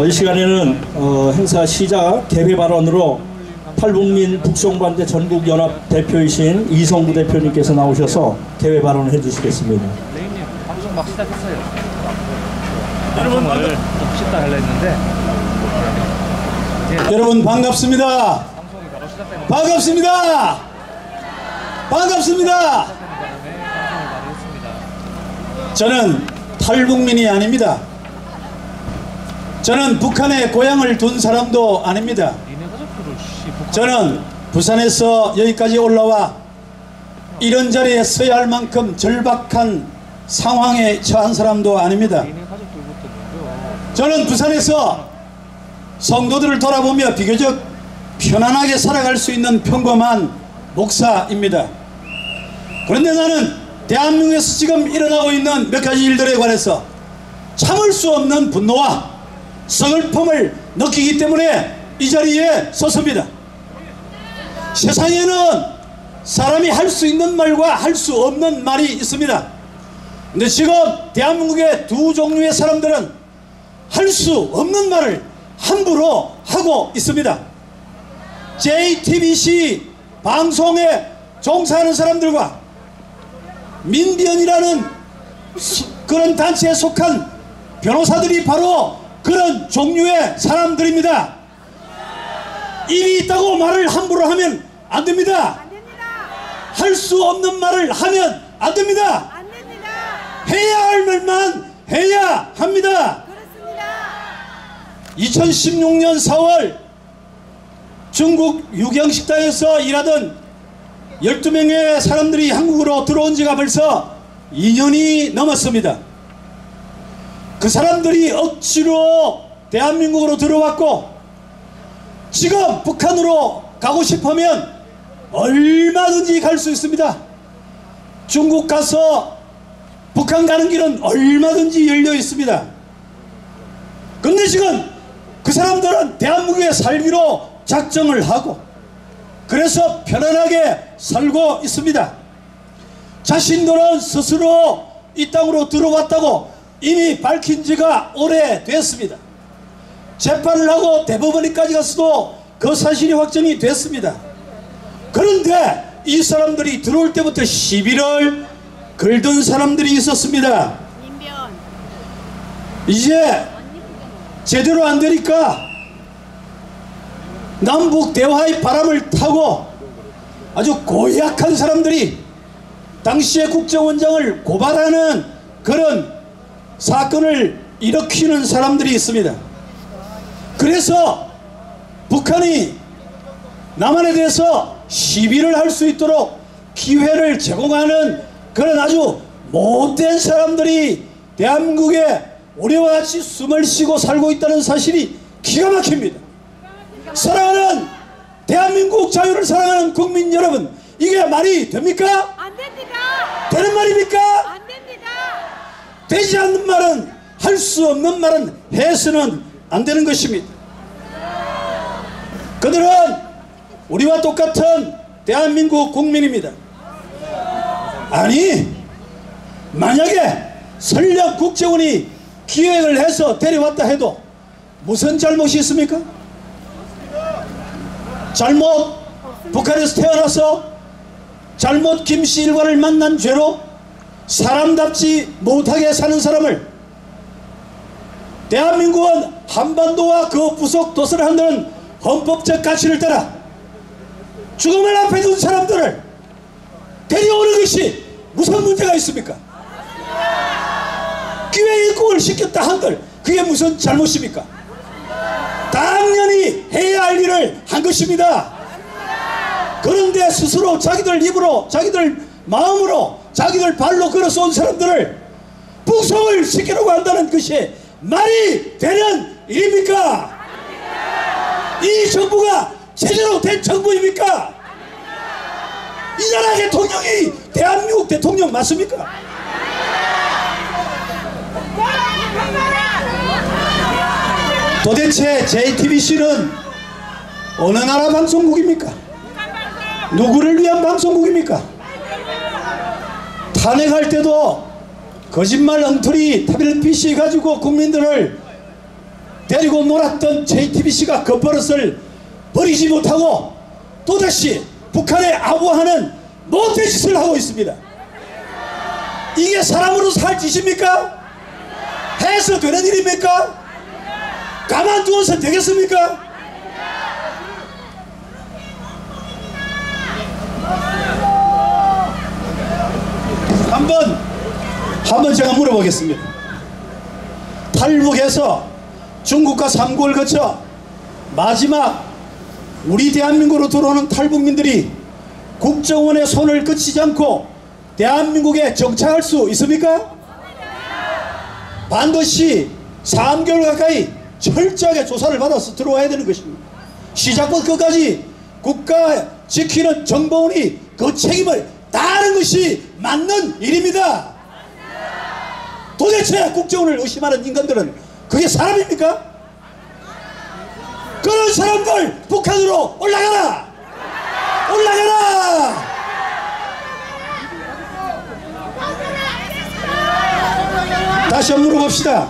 이 시간에는 행사 시작 개회 발언으로 탈북민 북송반대 전국연합 대표이신 이성구 대표님께서 나오셔서 개회 발언을 해주시겠습니다. 레인님 방송 막 시작했어요. 여러분을 좀 쉽다 하려 했는데 여러분 반갑습니다. 방송이 바로 시작되는 반갑습니다. 반갑습니다. 저는 탈북민이 아닙니다. 저는 북한에 고향을 둔 사람도 아닙니다. 저는 부산에서 여기까지 올라와 이런 자리에 서야 할 만큼 절박한 상황에 처한 사람도 아닙니다. 저는 부산에서 성도들을 돌아보며 비교적 편안하게 살아갈 수 있는 평범한 목사입니다. 그런데 나는 대한민국에서 지금 일어나고 있는 몇 가지 일들에 관해서 참을 수 없는 분노와 서글픔을 느끼기 때문에 이 자리에 섰습니다. 세상에는 사람이 할 수 있는 말과 할 수 없는 말이 있습니다. 근데 지금 대한민국의 두 종류의 사람들은 할 수 없는 말을 함부로 하고 있습니다. JTBC 방송에 종사하는 사람들과 민변이라는 그런 단체에 속한 변호사들이 바로 그런 종류의 사람들입니다. 입이 있다고 말을 함부로 하면 안 됩니다. 할 수 없는 말을 하면 안 됩니다. 해야 할 말만 해야 합니다. 2016년 4월 중국 유경식당에서 일하던 12명의 사람들이 한국으로 들어온 지가 벌써 2년이 넘었습니다. 그 사람들이 억지로 대한민국으로 들어왔고 지금 북한으로 가고 싶으면 얼마든지 갈 수 있습니다. 중국 가서 북한 가는 길은 얼마든지 열려 있습니다. 근데 지금 그 사람들은 대한민국에 살기로 작정을 하고 그래서 편안하게 살고 있습니다. 자신들은 스스로 이 땅으로 들어왔다고 이미 밝힌 지가 오래됐습니다. 재판을 하고 대법원까지 갔어도 그 사실이 확정이 됐습니다. 그런데 이 사람들이 들어올 때부터 시비를 걸던 사람들이 있었습니다. 이제 제대로 안 되니까 남북 대화의 바람을 타고 아주 고약한 사람들이 당시의 국정원장을 고발하는 그런 사건을 일으키는 사람들이 있습니다. 그래서 북한이 남한에 대해서 시비를 할 수 있도록 기회를 제공하는 그런 아주 못된 사람들이 대한민국에 우리와 같이 숨을 쉬고 살고 있다는 사실이 기가 막힙니다. 사랑하는 대한민국 자유를 사랑하는 국민 여러분, 이게 말이 됩니까? 안 됩니다. 되는 말입니까? 안 됩니다. 되지 않는 말은, 할 수 없는 말은 해서는 안 되는 것입니다. 그들은 우리와 똑같은 대한민국 국민입니다. 아니, 만약에 설령 국정원이 기획을 해서 데려왔다 해도 무슨 잘못이 있습니까? 잘못 북한에서 태어나서 잘못 김씨 일가를 만난 죄로 사람답지 못하게 사는 사람을 대한민국은 한반도와 그 부속 도서를 한다는 헌법적 가치를 따라 죽음을 앞에 둔 사람들을 데려오는 것이 무슨 문제가 있습니까? 기회 입국을 시켰다 한들 그게 무슨 잘못입니까? 당연히 해야 할 일을 한 것입니다. 그런데 스스로 자기들 입으로, 자기들 마음으로, 자기들 발로 걸어서 온 사람들을 북송을 시키려고 한다는 것이 말이 되는 일입니까? 이 정부가 제대로 된 정부입니까? 이 나라 대통령이 대한민국 대통령 맞습니까? 도대체 JTBC는 어느 나라 방송국입니까? 누구를 위한 방송국입니까? 탄핵할 때도 거짓말 엉터리 타블릿 PC 가지고 국민들을 데리고 놀았던 JTBC가 그 버릇을 버리지 못하고 또다시 북한에 아부하는 못된 짓을 하고 있습니다. 이게 사람으로 살 짓입니까? 해서 되는 일입니까? 가만두어서 되겠습니까? 한번 제가 물어보겠습니다. 탈북해서 중국과 삼국을 거쳐 마지막 우리 대한민국으로 들어오는 탈북민들이 국정원의 손을 그치지 않고 대한민국에 정착할 수 있습니까? 반드시 3개월 가까이 철저하게 조사를 받아서 들어와야 되는 것입니다. 시작부터 끝까지 국가 지키는 정보원이 그 책임을 다하는 것이 맞는 일입니다. 도대체 국정원을 의심하는 인간들은 그게 사람입니까? 그런 사람들 북한으로 올라가라! 올라가라! 다시 한번 물어봅시다.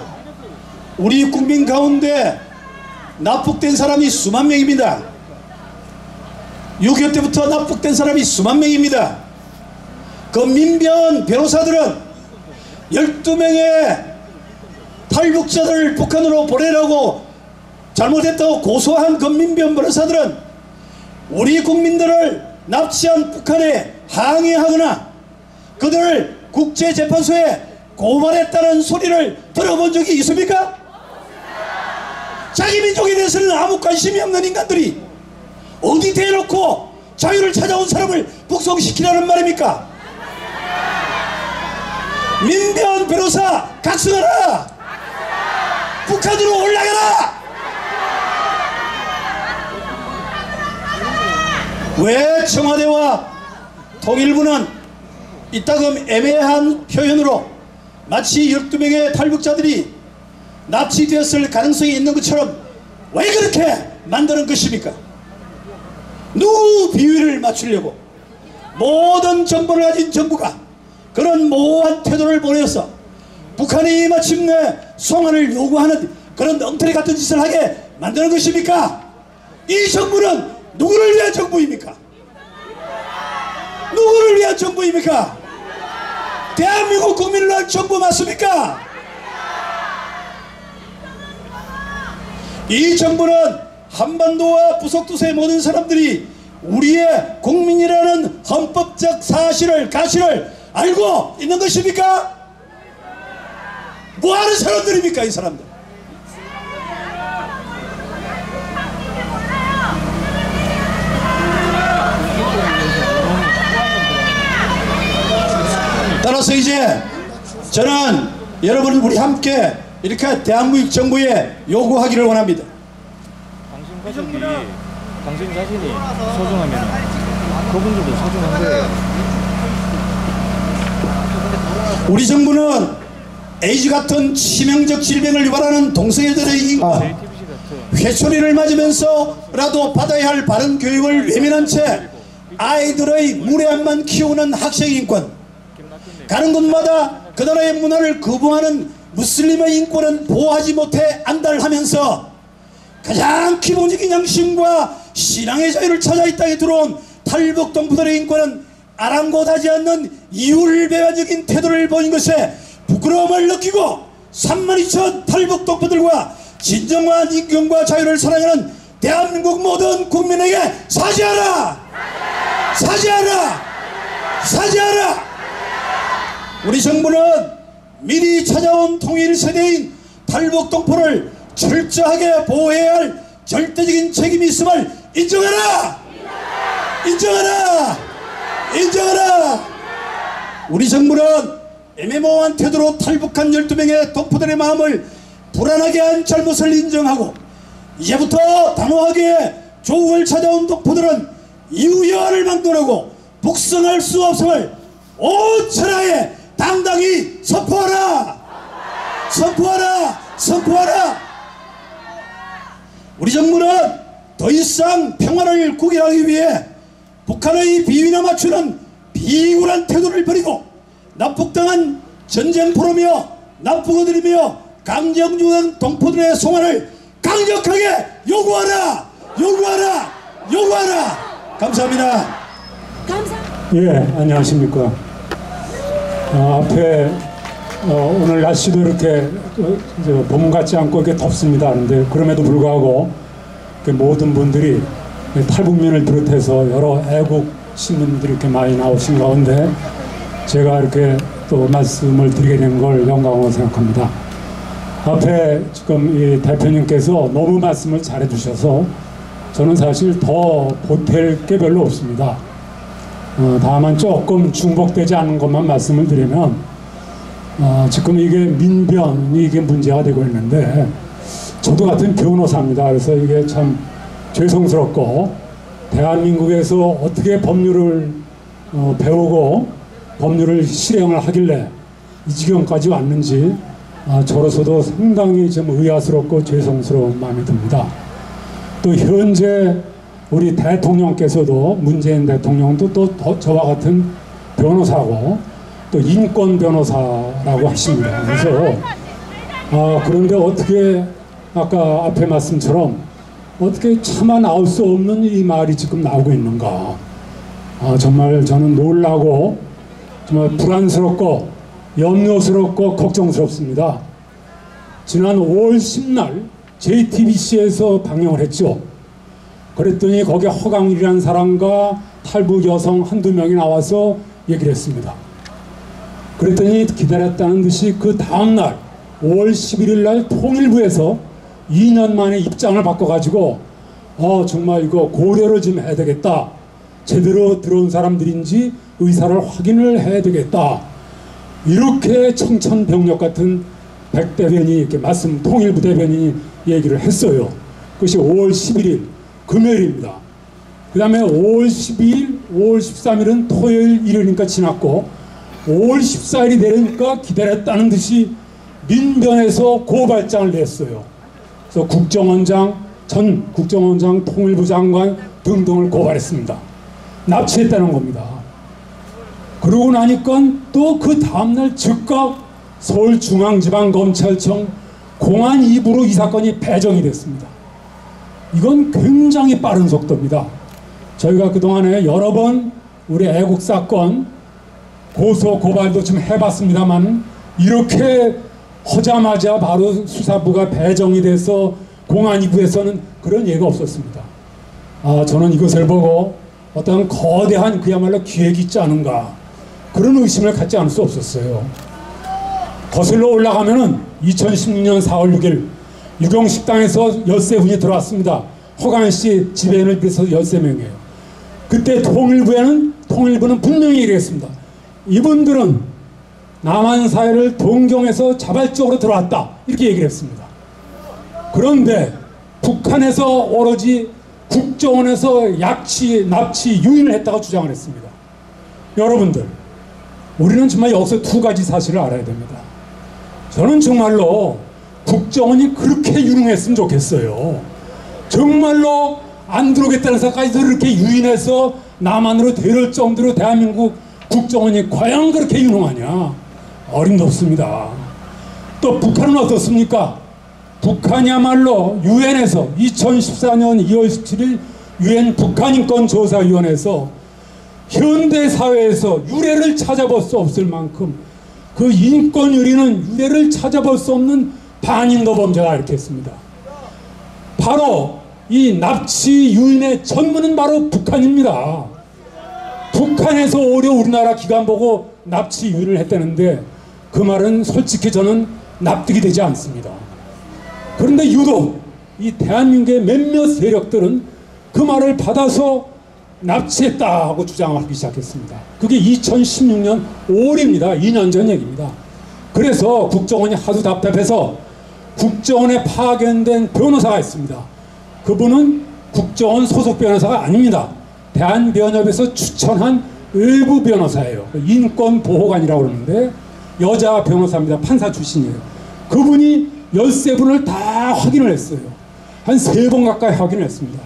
우리 국민 가운데 납북된 사람이 수만 명입니다. 6.25 때부터 납북된 사람이 수만 명입니다. 그 민변 변호사들은 12명의 탈북자들을 북한으로 보내라고 잘못했다고 고소한 그 민변 변호사들은 우리 국민들을 납치한 북한에 항의하거나 그들을 국제재판소에 고발했다는 소리를 들어본 적이 있습니까? 자기 민족에 대해서는 아무 관심이 없는 인간들이 어디 대놓고 자유를 찾아온 사람을 북송시키라는 말입니까? 민변 변호사 각성하라! 북한으로 올라가라! 왜 청와대와 통일부는 이따금 애매한 표현으로 마치 12명의 탈북자들이 납치되었을 가능성이 있는 것처럼 왜 그렇게 만드는 것입니까? 누구 비위를 맞추려고 모든 정보를 가진 정부가 그런 모호한 태도를 보내서 북한이 마침내 송환을 요구하는 그런 엉터리 같은 짓을 하게 만드는 것입니까? 이 정부는 누구를 위한 정부입니까? 누구를 위한 정부입니까? 대한민국 국민을 위한 정부 맞습니까? 이 정부는 한반도와 부속도서의 모든 사람들이 우리의 국민이라는 헌법적 사실을 가치를 알고 있는 것입니까? 뭐하는 사람들입니까 이 사람들? 따라서 이제 저는 여러분 우리 함께 이렇게 대한민국 정부에 요구하기를 원합니다. 당신 가족이 당신 자신이 소중하면 그분들도 소중한 거예요. 우리 정부는 에이즈 같은 치명적 질병을 유발하는 동성애들의 인권, JTBC 같은 회초리를 맞으면서라도 받아야 할 바른 교육을 외면한 채 아이들의 무례함만 키우는 학생 인권, 가는 곳마다 그 나라의 문화를 거부하는 무슬림의 인권은 보호하지 못해 안달하면서 가장 기본적인 양심과 신앙의 자유를 찾아 이 땅에 들어온 탈북 동포들의 인권은 아랑곳하지 않는 이율배반적인 태도를 보인 것에 부끄러움을 느끼고 32,000 탈북 동포들과 진정한 인권과 자유를 사랑하는 대한민국 모든 국민에게 사죄하라! 사죄하라! 사죄하라! 우리 정부는 미리 찾아온 통일 세대인 탈북 동포를 철저하게 보호해야 할 절대적인 책임이 있음을 인정하라! 인정하라! 인정하라! 우리 정부는 애매모호한 태도로 탈북한 12명의 동포들의 마음을 불안하게 한 잘못을 인정하고 이제부터 단호하게 조국을 찾아온 동포들은 이유여하를 막론하고 북송할 수 없음을 온 천하에 당당히 선포하라! 선포하라! 선포하라! 우리 정부는 더 이상 평화를 구경하기 위해 북한의 비위나 맞추는 비굴한 태도를 버리고 납북당한 전쟁포로며 납북어들이며 강정중한 동포들의 송환을 강력하게 요구하라! 요구하라! 요구하라! 감사합니다. 예, 안녕하십니까. 앞에 오늘 날씨도 이렇게 봄 같지 않고 이렇게 덥습니다. 그런데 그럼에도 불구하고 모든 분들이 탈북민을 비롯해서 여러 애국 시민들이 이렇게 많이 나오신 가운데 제가 이렇게 또 말씀을 드리게 된 걸 영광으로 생각합니다. 앞에 지금 이 대표님께서 너무 말씀을 잘해 주셔서 저는 사실 더 보탤 게 별로 없습니다. 다만 조금 중복되지 않은 것만 말씀을 드리면 지금 이게 민변이 이게 문제가 되고 있는데 저도 같은 변호사입니다. 그래서 이게 참 죄송스럽고 대한민국에서 어떻게 법률을 배우고 법률을 실행을 하길래 이 지경까지 왔는지 저로서도 상당히 좀 의아스럽고 죄송스러운 마음이 듭니다. 또 현재 우리 대통령께서도 문재인 대통령도 또 저와 같은 변호사고 또 인권 변호사라고 하십니다. 그래서 그런데 어떻게 아까 앞에 말씀처럼 어떻게 차마 나올 수 없는 이 말이 지금 나오고 있는가. 정말 저는 놀라고 정말 불안스럽고 염려스럽고 걱정스럽습니다. 지난 5월 10날 JTBC에서 방영을 했죠. 그랬더니 거기에 허강일이라는 사람과 탈북 여성 한두 명이 나와서 얘기를 했습니다. 그랬더니 기다렸다는 듯이 그 다음날 5월 11일 날 통일부에서 2년 만에 입장을 바꿔가지고 정말 이거 고려를 좀 해야 되겠다. 제대로 들어온 사람들인지 의사를 확인을 해야 되겠다. 이렇게 청천벽력 같은 백 대변인이 이렇게 통일부 대변인이 얘기를 했어요. 그것이 5월 11일 금요일입니다. 그 다음에 5월 12일, 5월 13일은 토요일, 일요일이니까 지났고 5월 14일이 되니까 기다렸다는 듯이 민변에서 고발장을 냈어요. 그래서 국정원장, 전 국정원장, 통일부 장관 등등을 고발했습니다. 납치했다는 겁니다. 그러고 나니까 또 그 다음날 즉각 서울중앙지방검찰청 공안 2부로 이 사건이 배정이 됐습니다. 이건 굉장히 빠른 속도입니다. 저희가 그동안에 여러 번 우리 애국사건 고소 고발도 좀 해봤습니다만 이렇게 하자마자 바로 수사부가 배정이 돼서 공안 2부에서는 그런 예가 없었습니다. 저는 이것을 보고 어떤 거대한 그야말로 기획이 있지 않은가 그런 의심을 갖지 않을 수 없었어요. 거슬러 올라가면은 2016년 4월 6일 유경식당에서 13분이 들어왔습니다. 허강씨 지배인을 비해서 13명이에요. 그때 통일부는 분명히 얘기했습니다. 이분들은 남한 사회를 동경해서 자발적으로 들어왔다. 이렇게 얘기를 했습니다. 그런데 북한에서 오로지 국정원에서 납치, 유인을 했다고 주장을 했습니다. 여러분들, 우리는 정말 여기서 두 가지 사실을 알아야 됩니다. 저는 정말로 국정원이 그렇게 유능했으면 좋겠어요. 정말로 안 들어오겠다는 사까지도 이렇게 유인해서 남한으로 데려올 정도로 대한민국 국정원이 과연 그렇게 유능하냐? 어림도 없습니다. 또 북한은 어떻습니까? 북한이야말로 유엔에서 2014년 2월 17일 유엔 북한인권조사위원회에서 현대사회에서 유례를 찾아볼 수 없을 만큼 그 인권유리는 유례를 찾아볼 수 없는 반인도 범죄다 이렇게 했습니다. 바로 이 납치 유인의 전문은 바로 북한입니다. 북한에서 오히려 우리나라 기관 보고 납치 유인을 했다는데 그 말은 솔직히 저는 납득이 되지 않습니다. 그런데 유독 이 대한민국의 몇몇 세력들은 그 말을 받아서 납치했다 하고 주장하기 시작했습니다. 그게 2016년 5월입니다. 2년 전 얘기입니다. 그래서 국정원이 하도 답답해서 국정원에 파견된 변호사가 있습니다. 그분은 국정원 소속 변호사가 아닙니다. 대한변협에서 추천한 외부 변호사예요. 인권보호관이라고 그러는데 여자 변호사입니다. 판사 출신이에요. 그분이 13분을 다 확인을 했어요. 한 3번 가까이 확인을 했습니다.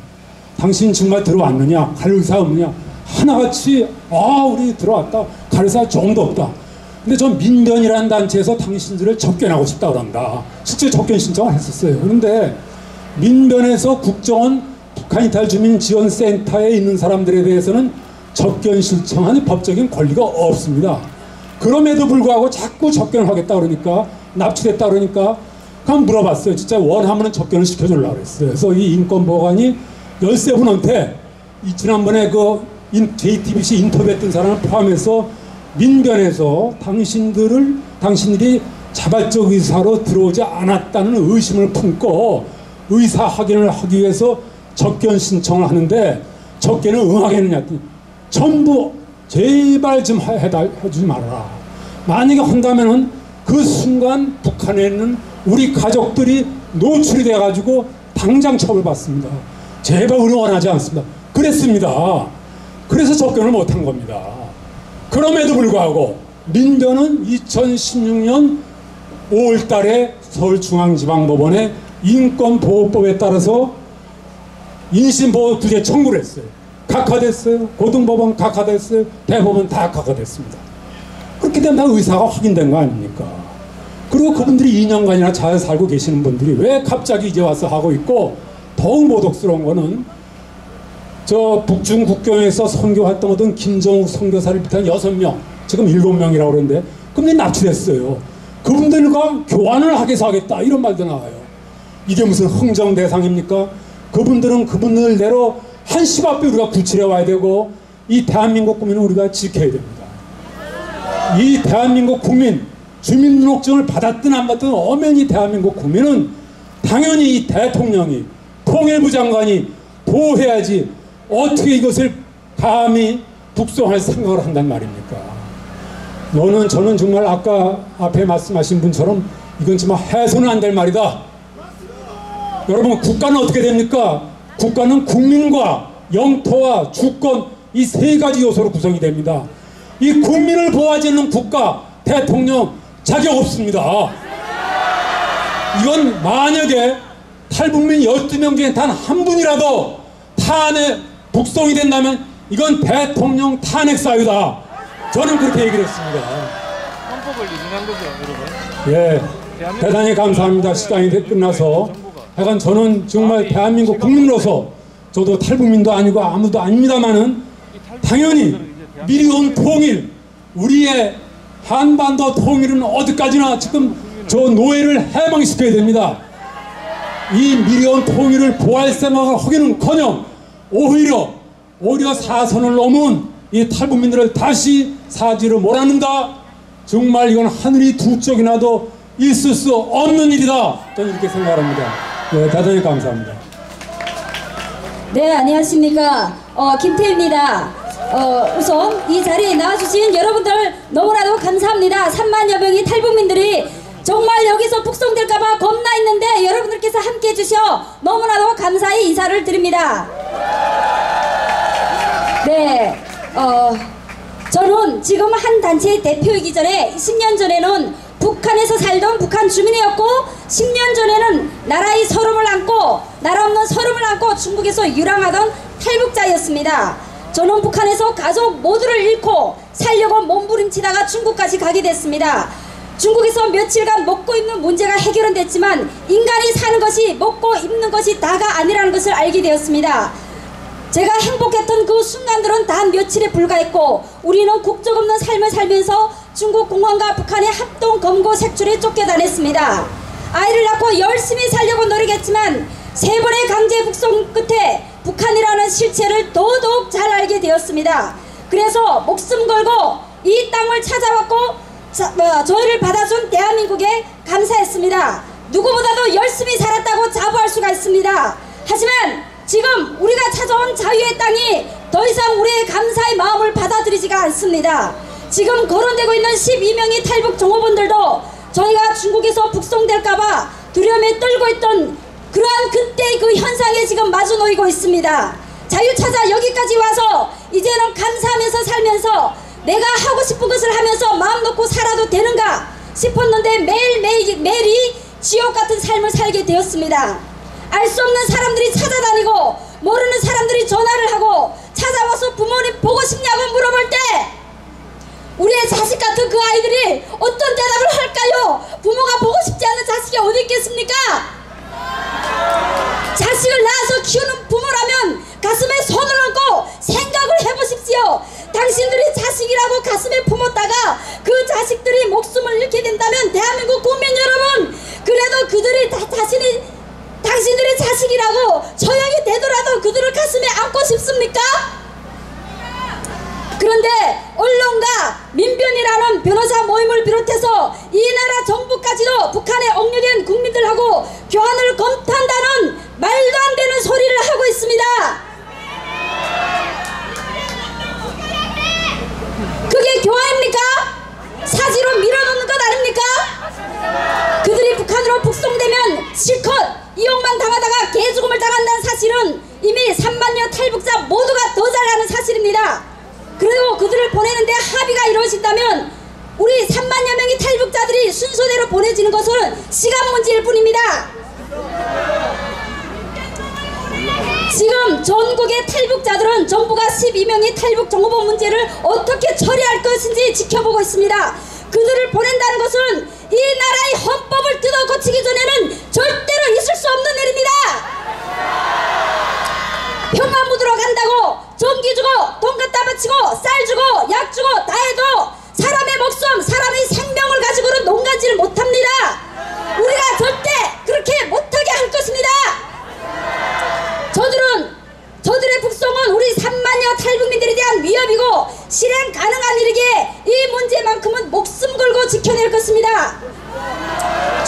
당신 정말 들어왔느냐? 갈 의사 없느냐? 하나같이 우리 들어왔다. 갈 의사 정도 없다. 근데 전 민변이라는 단체에서 당신들을 접견하고 싶다 그런다. 실제 접견 신청을 했었어요. 그런데 민변에서 국정원 북한이탈 주민 지원센터에 있는 사람들에 대해서는 접견 신청하는 법적인 권리가 없습니다. 그럼에도 불구하고 자꾸 접견을 하겠다 그러니까, 납치됐다 그러니까 그냥 물어봤어요. 진짜 원하면 접견을 시켜주려고 그랬어요. 그래서 이 인권보호관이 13분한테 지난번에 그 JTBC 인터뷰했던 사람을 포함해서 민변에서 당신들이 자발적 의사로 들어오지 않았다는 의심을 품고 의사 확인을 하기 위해서 접견 신청을 하는데 접견을 응하겠느냐, 전부 제발 좀 해주지 말아라. 만약에 한다면은 그 순간 북한에 있는 우리 가족들이 노출이 돼가지고 당장 처벌받습니다. 제발 우리 원하지 않습니다. 그랬습니다. 그래서 접견을 못한 겁니다. 그럼에도 불구하고 민변은 2016년 5월달에 서울중앙지방법원의 인권보호법에 따라서 인신보호구제 청구를 했어요. 각하됐어요. 고등법원 각하됐어요. 대법원 다 각하됐습니다. 그렇게 되면 다 의사가 확인된 거 아닙니까? 그리고 그분들이 2년간이나 잘 살고 계시는 분들이 왜 갑자기 이제 와서 하고 있고, 더욱 모독스러운 거는 저 북중 국경에서 선교 활동하던 김정욱 선교사를 비롯한 6명, 지금 7명이라고 그러는데 그분들이 납치됐어요. 그분들과 교환을 하게 해서 하겠다 이런 말도 나와요. 이게 무슨 흥정 대상입니까? 그분들은 그분들대로 한 시 앞에 우리가 구출해 와야 되고, 이 대한민국 국민은 우리가 지켜야 됩니다. 이 대한민국 국민, 주민등록증을 받았든 안 받든 엄연히 대한민국 국민은 당연히 이 대통령이, 통일부 장관이 보호해야지 어떻게 이것을 감히 북송할 생각을 한단 말입니까? 저는 정말 아까 앞에 말씀하신 분처럼 이건 정말 해서는 안 될 말이다. 여러분, 국가는 어떻게 됩니까? 국가는 국민과 영토와 주권, 이 세 가지 요소로 구성이 됩니다. 이 국민을 보호하지 않는 국가, 대통령 자격 없습니다. 이건 만약에 탈북민 12명 중에 단 한 분이라도 탄핵 북송이 된다면 이건 대통령 탄핵 사유다. 저는 그렇게 얘기를 했습니다. 헌법을 위반한 거죠, 여러분. 예, 대단히 감사합니다. 시간이 끝나서. 하여간 저는 정말 대한민국 국민으로서, 저도 탈북민도 아니고 아무도 아닙니다만은 당연히 미리 온 통일, 우리의 한반도 통일은 어디까지나 지금 저 노예를 해방시켜야 됩니다. 이 미리 온 통일을 보호할 생각을 하기는커녕 오히려 사선을 넘은 이 탈북민들을 다시 사지로 몰아넣는다. 정말 이건 하늘이 두 쪽이나도 있을 수 없는 일이다. 저는 이렇게 생각합니다. 네, 대단히 감사합니다. 네, 안녕하십니까. 김태입니다. 우선 이 자리에 나와주신 여러분들 너무나도 감사합니다. 3만여 명의 탈북민들이 정말 여기서 북송될까봐 겁나 있는데 여러분들께서 함께 해주셔 너무나도 감사히 인사를 드립니다. 네, 저는 지금 한 단체의 대표이기 전에 10년 전에는 북한에서 살던 북한 주민이었고, 10년 전에는 나라의 서름을 안고, 나라 없는 서름을 안고 중국에서 유랑하던 탈북자였습니다. 저는 북한에서 가족 모두를 잃고 살려고 몸부림치다가 중국까지 가게 됐습니다. 중국에서 며칠간 먹고 입는 문제가 해결은 됐지만 인간이 사는 것이 먹고 입는 것이 다가 아니라는 것을 알게 되었습니다. 제가 행복했던 그 순간들은 단 며칠에 불과했고, 우리는 국적 없는 삶을 살면서 중국 공안과 북한의 합동 검거 색출에 쫓겨다녔습니다. 아이를 낳고 열심히 살려고 노력했지만 3번의 강제 북송 끝에 북한이라는 실체를 더더욱 잘 알게 되었습니다. 그래서 목숨 걸고 이 땅을 찾아왔고 저희를 받아준 대한민국에 감사했습니다. 누구보다도 열심히 살았다고 자부할 수가 있습니다. 하지만 지금 우리가 찾아온 자유의 땅이 더 이상 우리의 감사의 마음을 받아들이지가 않습니다. 지금 거론되고 있는 12명의 탈북 종업원들도 저희가 중국에서 북송될까봐 두려움에 떨고 있던 그러한 그때의 그 현상에 지금 마주 놓이고 있습니다. 자유 찾아 여기까지 와서 이제는 감사하면서 살면서 내가 하고 싶은 것을 하면서 마음 놓고 살아도 되는가 싶었는데 매일이 지옥 같은 삶을 살게 되었습니다. 알 수 없는 사람들이 찾아다니고 모르는 사람들이 전화를 하고 찾아와서 부모님 보고 싶냐고 물어볼 때 우리의 자식 같은 그 아이들이 어떤 대답을 할까요? 부모가 보고 싶지 않은 자식이 어디 있겠습니까? 변호사 모임을 비롯해서 이 나라 정부까지도 북한에 억류된 국민들하고 교환을 검토한다는 말도 안 되는 소리를 하고 있습니다. 그게 교환입니까? 사지로 밀어놓는 것 아닙니까? 그들이 북한으로 북송되면 실컷 이용만 당하다가 개죽음을 당한다는 사실은 이미 3만여 탈북자 모두가 더 잘 아는 사실입니다. 그리고 그들을 보내는데 합의가 이루어진다면 우리 3만여 명의 탈북자들이 순서대로 보내지는 것은 시간 문제일 뿐입니다. 지금 전국의 탈북자들은 정부가 12명의 탈북 정보범 문제를 어떻게 처리할 것인지 지켜보고 있습니다. 그들을 보낸다는 것은 이 나라의 헌법을 뜯어 고치기 전에는 절대로 있을 수 없는 일입니다. 평화무드로 간다고 전기 주고 돈 갖다 바치고 쌀 주고 약 주고 다 해도 사람의 목숨, 사람의 생명을 가지고는 농가지를 못합니다. 우리가 절대 그렇게 못하게 할 것입니다. 저들의 북송은 우리 3만여 탈북민들에 대한 위협이고 실행 가능한 일이기에 이 문제만큼은 목숨 걸고 지켜낼 것입니다.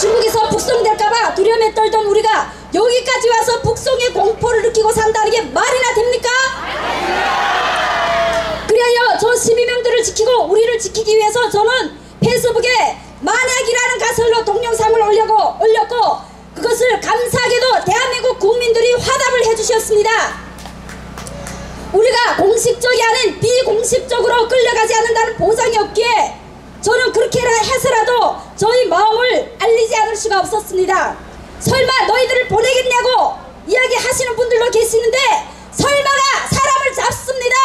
중국에서 북송될까봐 두려움에 떨던 우리가 여기까지 와서 북송의 공포를 느끼고 산다는 게 말이나 됩니까? 그리하여 저 12명들을 지키고 우리를 지키기 위해서 저는 페이스북에 만약이라는 가설로 동영상을 올렸고 그것을 감사하게도 대한민국 국민들이 화답을 해주셨습니다. 우리가 공식적이 아닌 비공식적으로 끌려가지 않는다는 보장이 없기에 저는 그렇게 해서라도 저희 마음을 알리지 않을 수가 없었습니다. 설마 너희들을 보내겠냐고 이야기하시는 분들도 계시는데 설마가 사람을 잡습니다.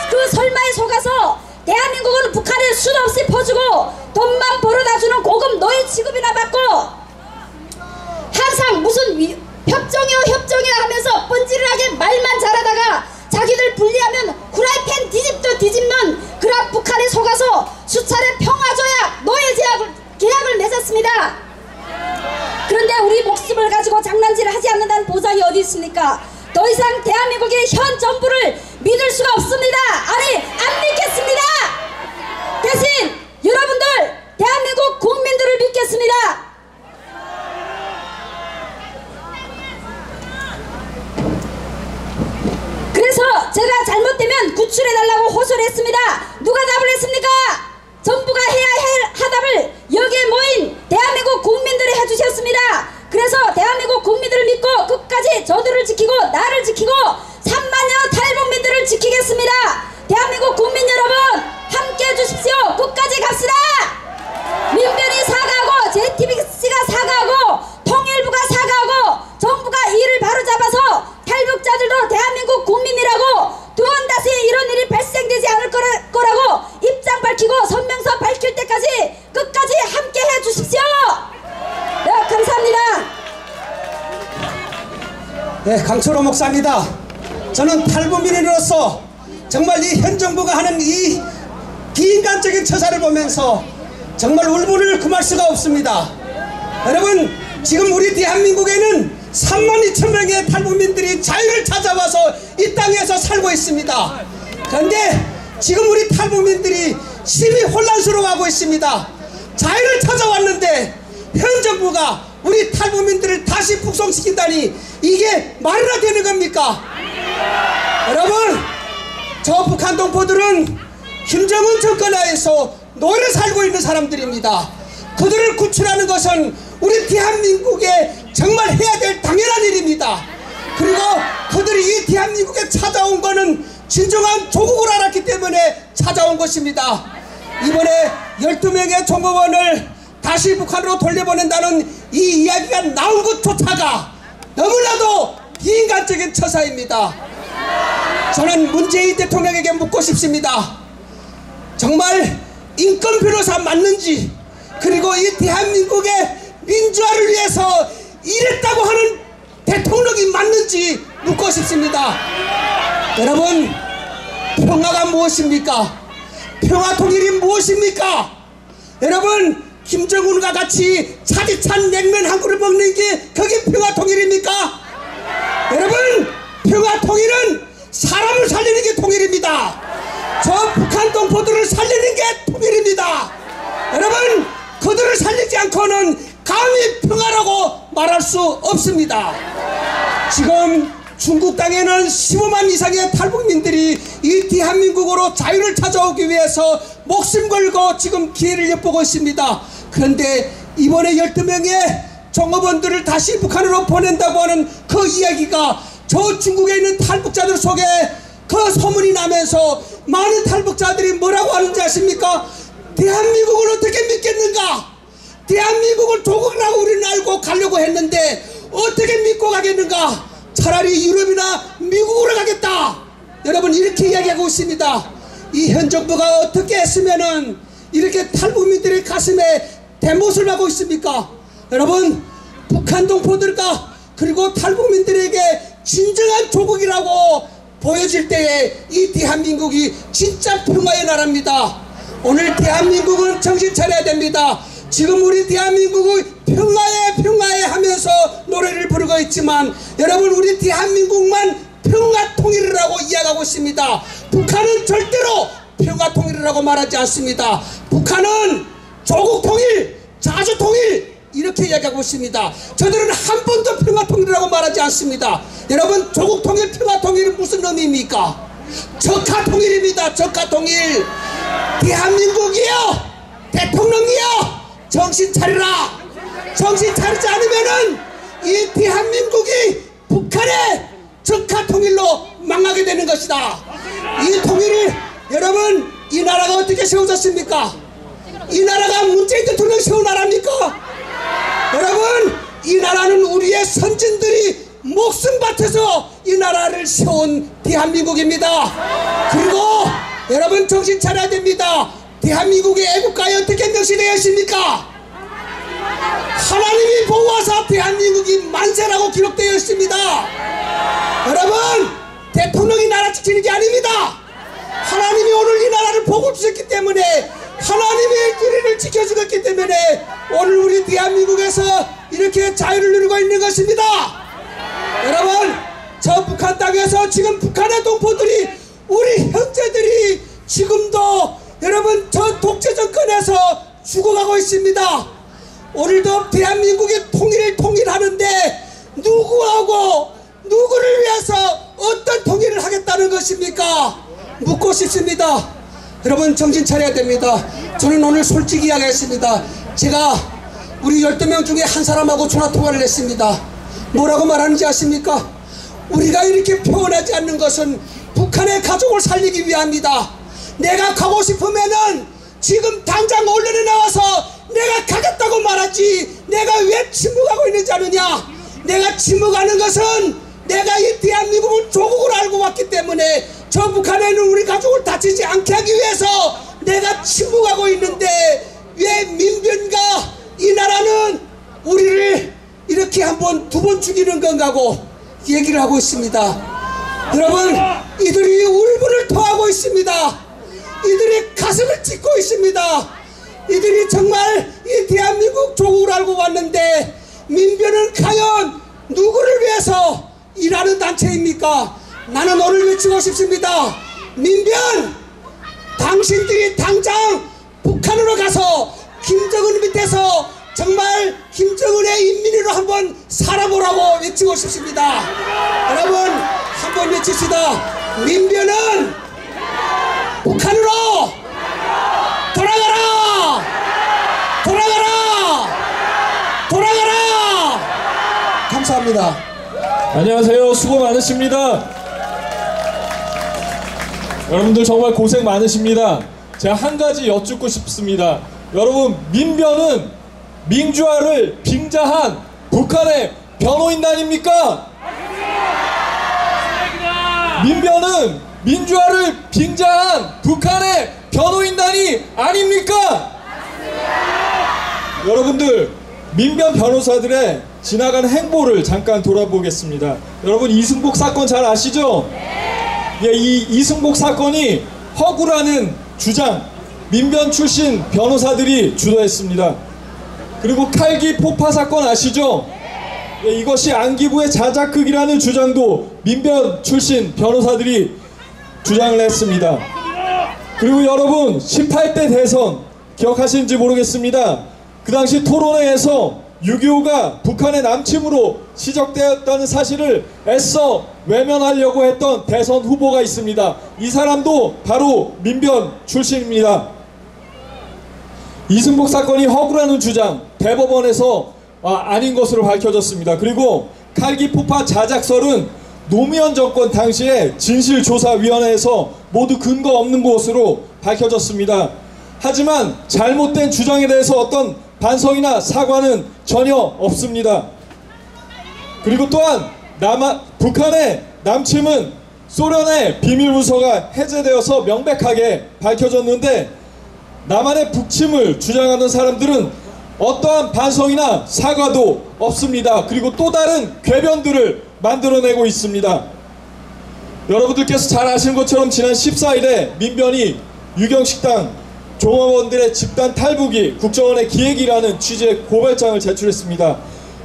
그 설마에 속아서 대한민국은 북한에 수도 없이 퍼주고 돈만 벌어다주는 고급 노예 취급이나 받고 항상 무슨 협정이요 하면서 뻔질하게 말만 잘하다가 자기들 분리하면 후라이팬 뒤집는 그런 북한에 속아서 수차례 평화조약 노예 계약을 맺었습니다. 그런데 우리 목숨을 가지고 장난질을 하지 않는다는 보장이 어디 있습니까? 더 이상 대한민국의 현 정부를 믿을 수가 없습니다. 아니 안 믿겠습니다. 대신 여러분들 대한민국 국민들을 믿겠습니다. 그래서 제가 잘못되면 구출해달라고 호소를 했습니다. 누가 답을 했습니까? 정부가 해야 할 하답을 여기에 모인 대한민국 국민들이 해주셨습니다. 그래서 대한민국 국민들을 믿고 끝까지 저들을 지키고 나를 지키고 3만여 탈북민들을 지키겠습니다. 대한민국 국민 여러분 함께 해주십시오. 끝까지 갑시다. 민변이 사과하고 JTBC가 사과하고 통일부가 사과하고 정부가 이를 바로잡아서 탈북자들도 대한민국 국민이라고 두 번 다시 이런 일이 발생되지 않을 거라고 입장 밝히고 성명서 밝힐 때까지 끝까지 함께 해주십시오. 네, 감사합니다. 네, 강철호 목사입니다. 저는 탈북민으로서 정말 이 현 정부가 하는 이 비인간적인 처사를 보면서 정말 울분을 금할 수가 없습니다. 여러분, 지금 우리 대한민국에는 3만 2천 명의 탈북민들이 자유를 찾아와서 이 땅에서 살고 있습니다. 그런데 지금 우리 탈북민들이 심히 혼란스러워하고 있습니다. 자유를 찾아왔는데 현 정부가 우리 탈북민들을 다시 북송시킨다니 이게 말이나 되는 겁니까? 여러분, 저 북한 동포들은 김정은 정권 하에서 노예 살고 있는 사람들입니다. 그들을 구출하는 것은 우리 대한민국에 정말 해야 될 당연한 일입니다. 그리고 그들이 이 대한민국에 찾아온 것은 진정한 조국을 알았기 때문에 찾아온 것입니다. 이번에 12명의 정보원을 다시 북한으로 돌려보낸다는 이 이야기가 나온 것조차가 너무나도 비인간적인 처사입니다. 저는 문재인 대통령에게 묻고 싶습니다. 정말 인권 변호사 맞는지, 그리고 이 대한민국의 민주화를 위해서 일했다고 하는 대통령이 맞는지 묻고 싶습니다. 여러분, 평화가 무엇입니까? 평화 통일이 무엇입니까? 여러분, 김정은과 같이 차디찬 냉면 한 그릇 먹는 게 그게 평화 통일입니까? 여러분, 평화 통일은 사람을 살리는 게 통일입니다. 저 북한 동포들을 살리는 게 통일입니다. 여러분, 그들을 살리지 않고는 감히 평화라고 말할 수 없습니다. 지금 중국 땅에는 15만 이상의 탈북민들이 이 대한민국으로 자유를 찾아오기 위해서 목숨 걸고 지금 기회를 엿보고 있습니다. 그런데 이번에 12명의 종업원들을 다시 북한으로 보낸다고 하는 그 이야기가 저 중국에 있는 탈북자들 속에 그 소문이 나면서 많은 탈북자들이 뭐라고 하는지 아십니까? 대한민국을 어떻게 믿겠는가? 대한민국을 조국이라고 우리는 알고 가려고 했는데 어떻게 믿고 가겠는가? 차라리 유럽이나 미국으로 가겠다. 여러분, 이렇게 이야기하고 있습니다. 이 현 정부가 어떻게 했으면은 이렇게 탈북민들의 가슴에 대못을 하고 있습니까? 여러분, 북한 동포들과 그리고 탈북민들에게 진정한 조국이라고 보여질 때에 이 대한민국이 진짜 평화의 나라입니다. 오늘 대한민국은 정신 차려야 됩니다. 지금 우리 대한민국은 평화에 하면서 노래를 부르고 있지만 여러분, 우리 대한민국만 평화 통일이라고 이야기하고 있습니다. 북한은 절대로 평화 통일이라고 말하지 않습니다. 북한은 조국 통일, 자주 통일 이렇게 이야기하고 있습니다. 저들은 한 번도 평화 통일이라고 말하지 않습니다. 여러분, 조국 통일, 평화 통일은 무슨 의미입니까? 적화 통일입니다. 적화 통일. 대한민국이요, 대통령이요, 정신 차리라. 정신 차리지 않으면은 이 대한민국이 북한의 적화 통일로 망하게 되는 것이다. 이 통일을, 여러분, 이 나라가 어떻게 세워졌습니까? 이 나라가 문재인 대통령이 세운 나라입니까? 여러분, 이 나라는 우리의 선진들이 목숨 바쳐서 이 나라를 세운 대한민국입니다. 그리고 여러분, 정신 차려야 됩니다. 대한민국의 애국가에 어떻게 명시되어 있습니까? 하나님이 보호하사 대한민국이 만세라고 기록되어 있습니다. 여러분, 대통령이 나라 지키는 게 아닙니다. 하나님이 오늘 이 나라를 복을 주셨기 때문에, 하나님의 우리를 지켜주셨기 때문에 오늘 우리 대한민국에서 이렇게 자유를 누리고 있는 것입니다. 여러분, 저 북한 땅에서 지금 북한의 동포들이, 우리 형제들이 지금도 여러분 저 독재 정권에서 죽어가고 있습니다. 오늘도 대한민국의 통일하는데 누구하고 누구를 위해서 어떤 통일을 하겠다는 것입니까? 묻고 싶습니다. 여러분, 정신 차려야 됩니다. 저는 오늘 솔직히 이야기했습니다. 제가 우리 12명 중에 한 사람하고 전화통화를 했습니다. 뭐라고 말하는지 아십니까? 우리가 이렇게 표현하지 않는 것은 북한의 가족을 살리기 위함이다. 내가 가고 싶으면은 지금 당장 언론에 나와서 내가 가겠다고 말하지, 내가 왜 침묵하고 있는지 아느냐? 내가 침묵하는 것은 내가 이 대한민국을 조국으로 알고 왔기 때문에 저 북한에 있는 우리 가족을 다치지 않게 하기 위해서 내가 침묵하고 있는데, 왜 민변과 이 나라는 우리를 이렇게 한 번, 두 번 죽이는 건가고 얘기를 하고 있습니다. 여러분, 이들이 울분을 토하고 있습니다. 이들이 가슴을 찢고 있습니다. 이들이 정말 이 대한민국 조국을 알고 왔는데, 민변은 과연 누구를 위해서 일하는 단체입니까? 나는 오늘 외치고 싶습니다. 민변, 당신들이 당장 북한으로 가서 김정은 밑에서 정말 김정은의 인민으로 한번 살아보라고 외치고 싶습니다. 여러분, 한번 외칩시다. 민변은 북한으로 돌아가라! 돌아가라! 돌아가라! 감사합니다. 안녕하세요. 수고 많으십니다. 여러분들 정말 고생 많으십니다. 제가 한 가지 여쭙고 싶습니다. 여러분, 민변은 민주화를 빙자한 북한의 변호인단입니까? 민변은 민주화를 빙자한 북한의 변호인단이 아닙니까? 여러분들, 민변 변호사들의 지나간 행보를 잠깐 돌아보겠습니다. 여러분, 이승복 사건 잘 아시죠? 예, 이 이승복 사건이 허구라는 주장, 민변 출신 변호사들이 주도했습니다. 그리고 칼기 폭파 사건 아시죠? 예, 이것이 안기부의 자작극이라는 주장도 민변 출신 변호사들이 주장을 했습니다. 그리고 여러분 18대 대선 기억하시는지 모르겠습니다. 그 당시 토론회에서 6.25가 북한의 남침으로 시작되었다는 사실을 애써 외면하려고 했던 대선 후보가 있습니다. 이 사람도 바로 민변 출신입니다. 이승복 사건이 허구라는 주장 대법원에서 아닌 것으로 밝혀졌습니다. 그리고 칼기 폭파 자작설은 노무현 정권 당시에 진실조사위원회에서 모두 근거 없는 것으로 밝혀졌습니다. 하지만 잘못된 주장에 대해서 어떤 반성이나 사과는 전혀 없습니다. 그리고 또한 북한의 남침은 소련의 비밀문서가 해제되어서 명백하게 밝혀졌는데 남한의 북침을 주장하는 사람들은 어떠한 반성이나 사과도 없습니다. 그리고 또 다른 궤변들을 만들어내고 있습니다. 여러분들께서 잘 아시는 것처럼 지난 14일에 민변이 유경식당 종업원들의 집단 탈북이 국정원의 기획이라는 취지의 고발장을 제출했습니다.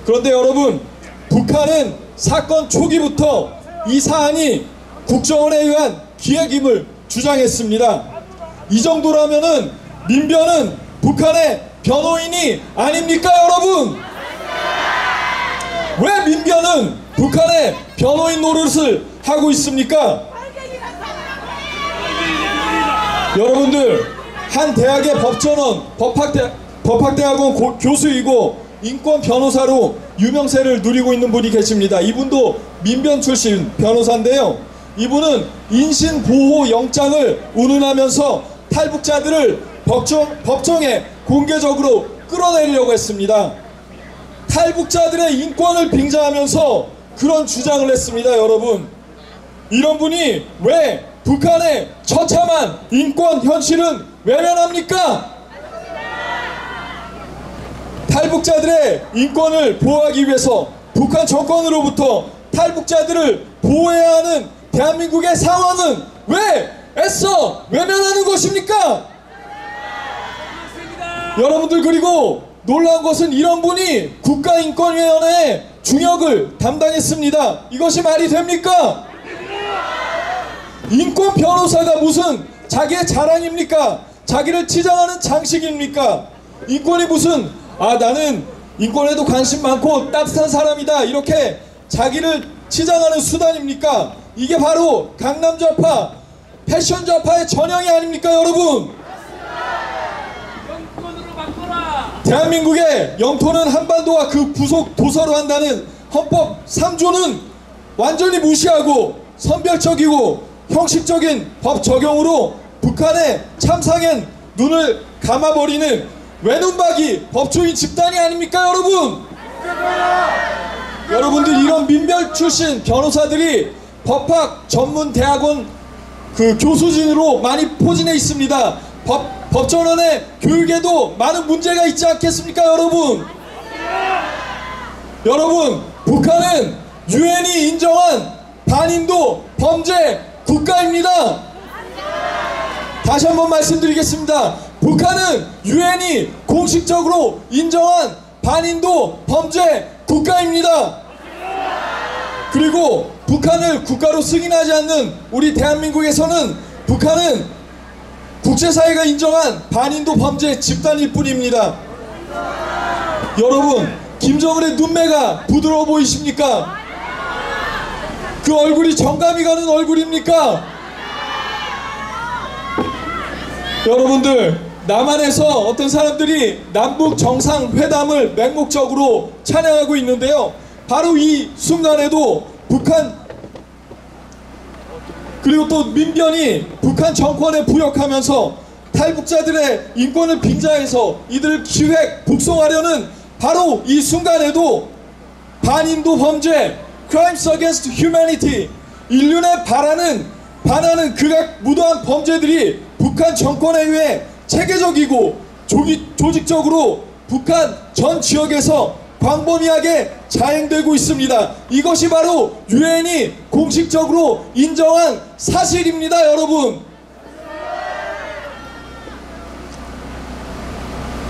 그런데 여러분, 북한은 사건 초기부터 이 사안이 국정원에 의한 기획임을 주장했습니다. 이 정도라면은 민변은 북한의 변호인이 아닙니까, 여러분? 왜 민변은 북한의 변호인 노릇을 하고 있습니까? 여러분들, 한 대학의 법전원, 법학대학원 교수이고 인권 변호사로 유명세를 누리고 있는 분이 계십니다. 이분도 민변 출신 변호사인데요. 이분은 인신보호 영장을 운운하면서 탈북자들을 법정에 공개적으로 끌어내리려고 했습니다. 탈북자들의 인권을 빙자하면서 그런 주장을 했습니다. 여러분, 이런 분이 왜 북한의 처참한 인권 현실은 외면합니까? 탈북자들의 인권을 보호하기 위해서 북한 정권으로부터 탈북자들을 보호해야 하는 대한민국의 상황은 왜 애써 외면하는 것입니까? 여러분들, 그리고 놀라운 것은 이런 분이 국가인권위원회의 중역을 담당했습니다. 이것이 말이 됩니까? 인권 변호사가 무슨 자기의 자랑입니까? 자기를 치장하는 장식입니까? 인권이 무슨 나는 인권에도 관심 많고 따뜻한 사람이다, 이렇게 자기를 치장하는 수단입니까? 이게 바로 강남좌파, 패션좌파의 전형이 아닙니까, 여러분? 대한민국의 영토는 한반도와 그 부속 도서로 한다는 헌법 3조는 완전히 무시하고 선별적이고 형식적인 법 적용으로 북한의 참상엔 눈을 감아버리는 외눈박이 법조인 집단이 아닙니까, 여러분? 여러분들, 이런 민변 출신 변호사들이 법학 전문 대학원 교수진으로 많이 포진해 있습니다. 법전원의 교육에도 많은 문제가 있지 않겠습니까, 여러분? 여러분, 북한은 유엔이 인정한 반인도 범죄 국가입니다. 다시 한번 말씀드리겠습니다. 북한은 유엔이 공식적으로 인정한 반인도 범죄 국가입니다. 그리고 북한을 국가로 승인하지 않는 우리 대한민국에서는 북한은 국제사회가 인정한 반인도 범죄 집단일 뿐입니다. 여러분, 김정은의 눈매가 부드러워 보이십니까? 그 얼굴이 정감이 가는 얼굴입니까? 여러분들, 남한에서 어떤 사람들이 남북 정상회담을 맹목적으로 찬양하고 있는데요. 바로 이 순간에도 북한, 그리고 또 민변이 북한 정권에 부역하면서 탈북자들의 인권을 빙자해서 이들을 기획 북송하려는 바로 이 순간에도 반인도 범죄, Crimes Against Humanity, 인륜에 반하는 극악 무도한 범죄들이 북한 정권에 의해 체계적이고 조직적으로 북한 전 지역에서 광범위하게 자행되고 있습니다. 이것이 바로 유엔이 공식적으로 인정한 사실입니다, 여러분.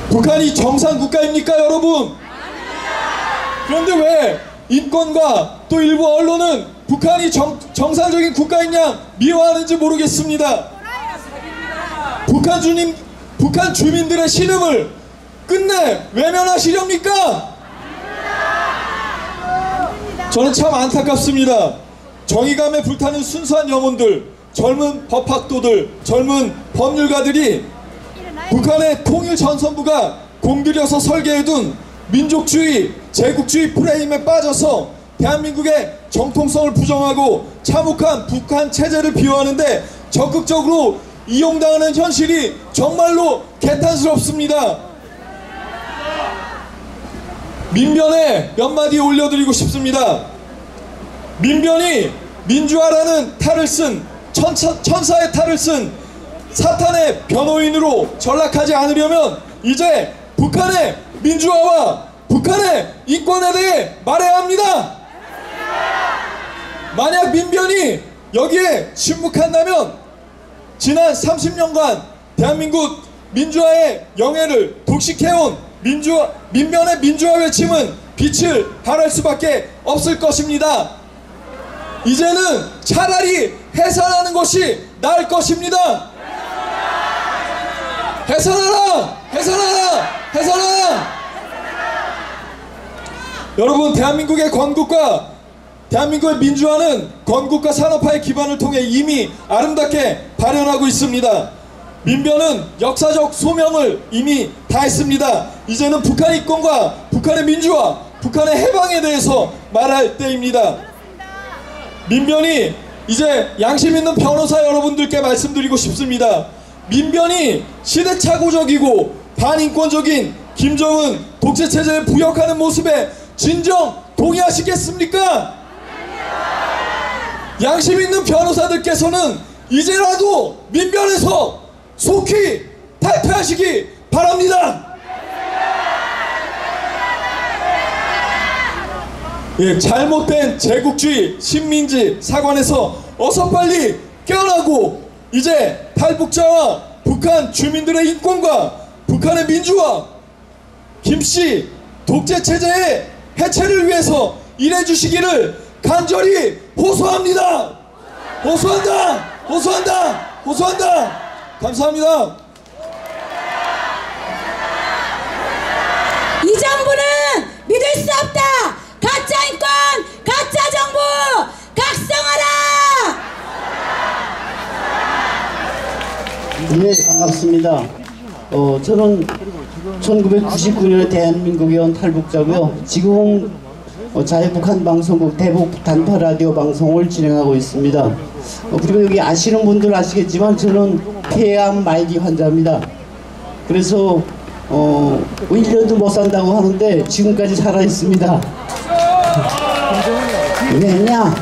북한이 정상 국가입니까, 여러분? 그런데 왜 인권과 또 일부 언론은 북한이 정상적인 국가인 양 미워하는지 모르겠습니다. 북한 주민들의 신음을 끝내 외면하시렵니까? 저는 참 안타깝습니다. 정의감에 불타는 순수한 영혼들, 젊은 법학도들, 젊은 법률가들이 북한의 통일전선부가 공들여서 설계해둔 민족주의, 제국주의 프레임에 빠져서 대한민국의 정통성을 부정하고 참혹한 북한 체제를 비호하는데 적극적으로 이용당하는 현실이 정말로 개탄스럽습니다. 민변에 몇 마디 올려드리고 싶습니다. 민변이 민주화라는 탈을 쓴 천사의 탈을 쓴 사탄의 변호인으로 전락하지 않으려면 이제 북한의 민주화와 북한의 인권에 대해 말해야 합니다. 만약 민변이 여기에 침묵한다면 지난 30년간 대한민국 민주화의 영예를 독식해온 민변의 민주화 외침은 빛을 발할 수밖에 없을 것입니다. 이제는 차라리 해산하는 것이 나을 것입니다. 해산하라! 해산하라! 해산하라! 여러분, 대한민국의 건국과 대한민국의 민주화는 건국과 산업화의 기반을 통해 이미 아름답게 발현하고 있습니다. 민변은 역사적 소명을 이미 다했습니다. 이제는 북한 인권과 북한의 민주화, 북한의 해방에 대해서 말할 때입니다. 민변이 이제 양심 있는 변호사 여러분들께 말씀드리고 싶습니다. 민변이 시대착오적이고 반인권적인 김정은 독재체제에 부역하는 모습에 진정 동의하시겠습니까? 양심 있는 변호사들께서는 이제라도 민변에서 속히 탈퇴하시기 바랍니다. 예, 잘못된 제국주의 식민지 사관에서 어서 빨리 깨어나고 이제 탈북자와 북한 주민들의 인권과 북한의 민주화, 김씨 독재체제의 해체를 위해서 일해주시기를 간절히 호소합니다. 호소한다. 호소한다. 호소한다. 감사합니다. 이 정부는 믿을 수 없다. 가짜 인권, 가짜 정부, 각성하라. 네, 반갑습니다. 저는 1999년에 대한민국에 온 탈북자고요. 지금 자유북한 방송국 대북 단파 라디오 방송을 진행하고 있습니다. 그리고 여기 아시는 분들 아시겠지만 저는 폐암 말기 환자입니다. 그래서 1년도 못 산다고 하는데 지금까지 살아 있습니다. 왜냐?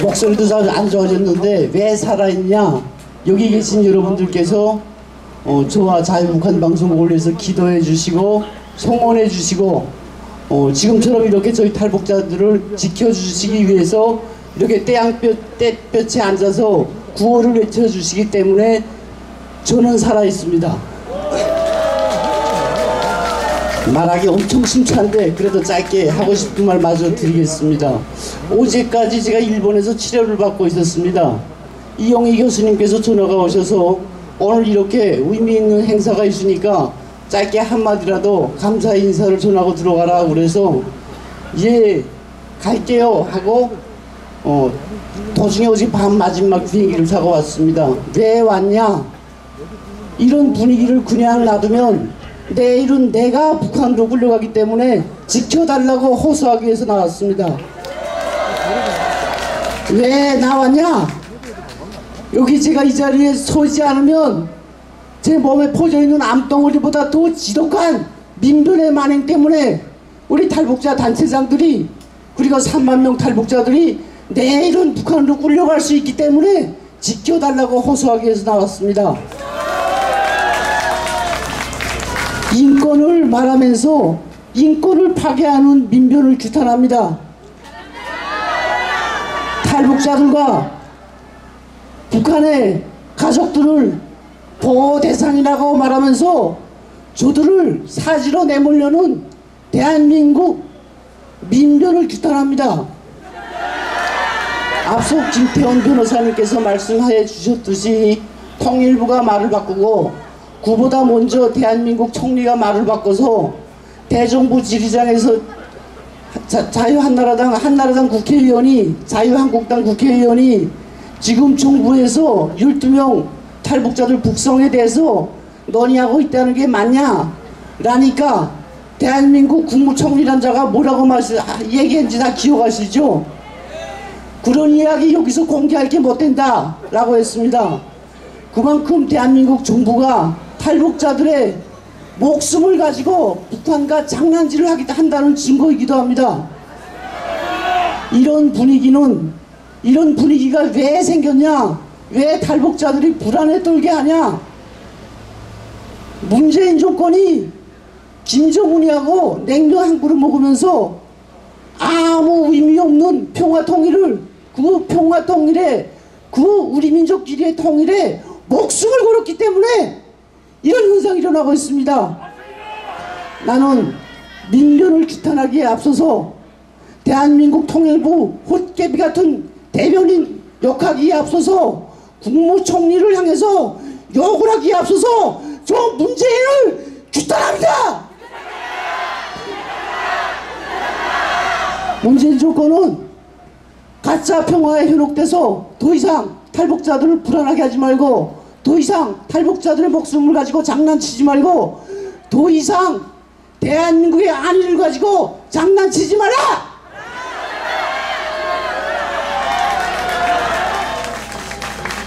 목소리도 잘 안 좋아졌는데 왜 살아있냐? 여기 계신 여러분들께서 저와 자유북한 방송국을 위해서 기도해 주시고 성원해 주시고 지금처럼 이렇게 저희 탈북자들을 지켜주시기 위해서 이렇게 떼양볕에 앉아서 구호를 외쳐주시기 때문에 저는 살아있습니다. 말하기 엄청 심찬데 그래도 짧게 하고 싶은 말 마저 드리겠습니다. 어제까지 제가 일본에서 치료를 받고 있었습니다. 이용희 교수님께서 전화가 오셔서 오늘 이렇게 의미 있는 행사가 있으니까 짧게 한마디라도 감사 인사를 전하고 들어가라 그래서 예 갈게요 하고 도중에 오직 밤 마지막 비행기를 타고 왔습니다. 왜 왔냐? 이런 분위기를 그냥 놔두면 내일은 내가 북한으로 끌려가기 때문에 지켜달라고 호소하기 위해서 나왔습니다. 왜 나왔냐? 여기 제가 이 자리에 서지 않으면 제 몸에 퍼져있는 암덩어리보다 더 지독한 민변의 만행 때문에 우리 탈북자 단체장들이 그리고 3만 명 탈북자들이 내일은 북한으로 끌려갈 수 있기 때문에 지켜달라고 호소하기 위해서 나왔습니다. 인권을 말하면서 인권을 파괴하는 민변을 규탄합니다. 탈북자들과 북한의 가족들을 보호 대상이라고 말하면서 저들을 사지로 내몰려는 대한민국 민변을 규탄합니다. 앞서 김태원 변호사님께서 말씀해 주셨듯이 통일부가 말을 바꾸고 그보다 먼저 대한민국 총리가 말을 바꿔서 대정부 지리장에서 한나라당 국회의원이 자유한국당 국회의원이 지금 정부에서 12명 탈북자들 북송에 대해서 논의하고 있다는 게 맞냐 라니까 대한민국 국무총리란 자가 뭐라고 얘기했는지 다 기억하시죠? 그런 이야기 여기서 공개할 게 못 된다 라고 했습니다. 그만큼 대한민국 정부가 탈북자들의 목숨을 가지고 북한과 장난질을 한다는 증거이기도 합니다. 이런 분위기가 왜 생겼냐? 왜 탈북자들이 불안에 떨게 하냐? 문재인 정권이 김정은이하고 냉면 한 그릇 먹으면서 아무 의미 없는 평화 통일에 우리 민족끼리의 통일에 목숨을 걸었기 때문에 이런 현상이 일어나고 있습니다. 나는 민변을 규탄하기에 앞서서 대한민국 통일부 헛개비 같은 대변인 욕하기에 앞서서 국무총리를 향해서 욕을 하기에 앞서서 저 문재인을 규탄합니다. 문재인 정권은 가짜 평화에 현혹돼서 더 이상 탈북자들을 불안하게 하지 말고, 더 이상 탈북자들의 목숨을 가지고 장난치지 말고, 더 이상 대한민국의 안위를 가지고 장난치지 마라!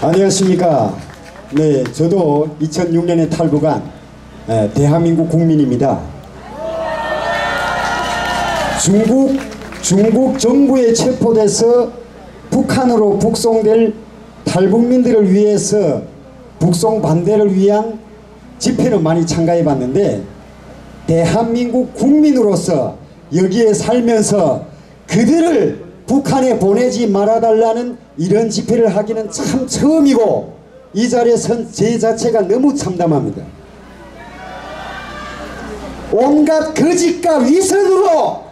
안녕하십니까. 네, 저도 2006년에 탈북한 대한민국 국민입니다. 중국 정부에 체포돼서 북한으로 북송될 탈북민들을 위해서 북송 반대를 위한 집회는 많이 참가해 봤는데, 대한민국 국민으로서 여기에 살면서 그들을 북한에 보내지 말아달라는 이런 집회를 하기는 참 처음이고, 이 자리에 선 제 자체가 너무 참담합니다. 온갖 거짓과 위선으로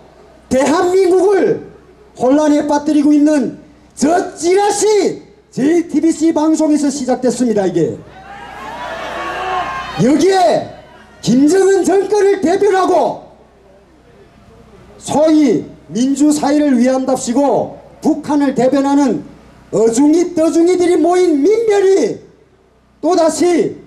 대한민국을 혼란에 빠뜨리고 있는 저 찌라시 JTBC 방송에서 시작됐습니다. 이게 여기에 김정은 정권을 대변하고 소위 민주사회를 위한답시고 북한을 대변하는 어중이 떠중이들이 모인 민변이 또다시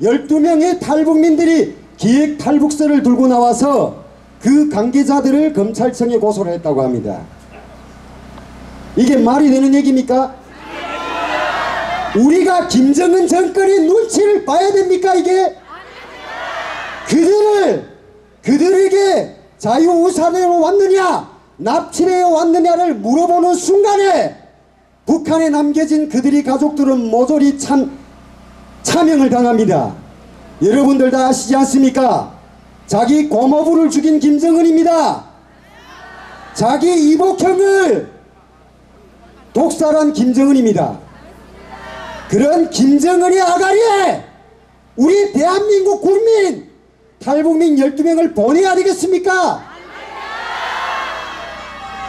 12명의 탈북민들이 기획 탈북서를 들고 나와서 그 관계자들을 검찰청에 고소를 했다고 합니다. 이게 말이 되는 얘기입니까? 우리가 김정은 정권의 눈치를 봐야 됩니까? 이게 그들에게 자유우산으로 왔느냐 납치해 왔느냐를 물어보는 순간에 북한에 남겨진 그들의 가족들은 모조리 차명을 당합니다. 여러분들 다 아시지 않습니까? 자기 고모부를 죽인 김정은입니다. 자기 이복형을 독살한 김정은입니다. 그런 김정은의 아가리에 우리 대한민국 국민 탈북민 12명을 보내야 되겠습니까?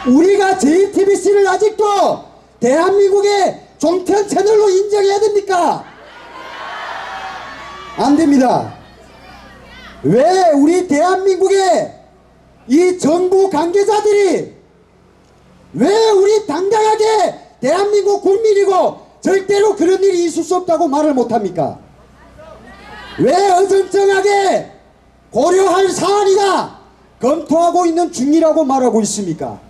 우리가 JTBC를 아직도 대한민국의 종편 채널로 인정해야 됩니까? 안 됩니다. 왜 우리 대한민국의 이 정부 관계자들이 왜 우리 당당하게 대한민국 국민이고 절대로 그런 일이 있을 수 없다고 말을 못합니까? 왜 어정쩡하게 고려할 사안이다 검토하고 있는 중이라고 말하고 있습니까?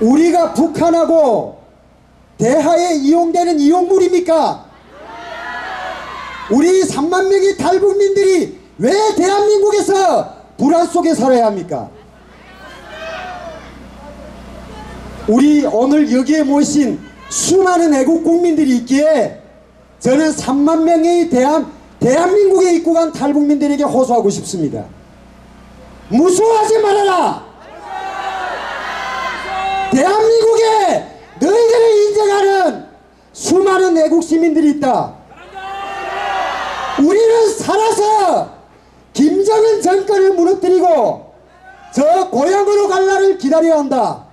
우리가 북한하고 대화에 이용되는 이용물입니까? 우리 3만 명의 탈북민들이 왜 대한민국에서 불안 속에 살아야 합니까? 우리 오늘 여기에 모신 수많은 애국 국민들이 있기에 저는 3만 명의 대한민국에 입국한 탈북민들에게 호소하고 싶습니다. 무서워하지 말아라. 대한민국에 너희들을 인정하는 수많은 애국 시민들이 있다. 우리는 살아서 김정은 정권을 무너뜨리고 저 고향으로 갈 날을 기다려야 한다.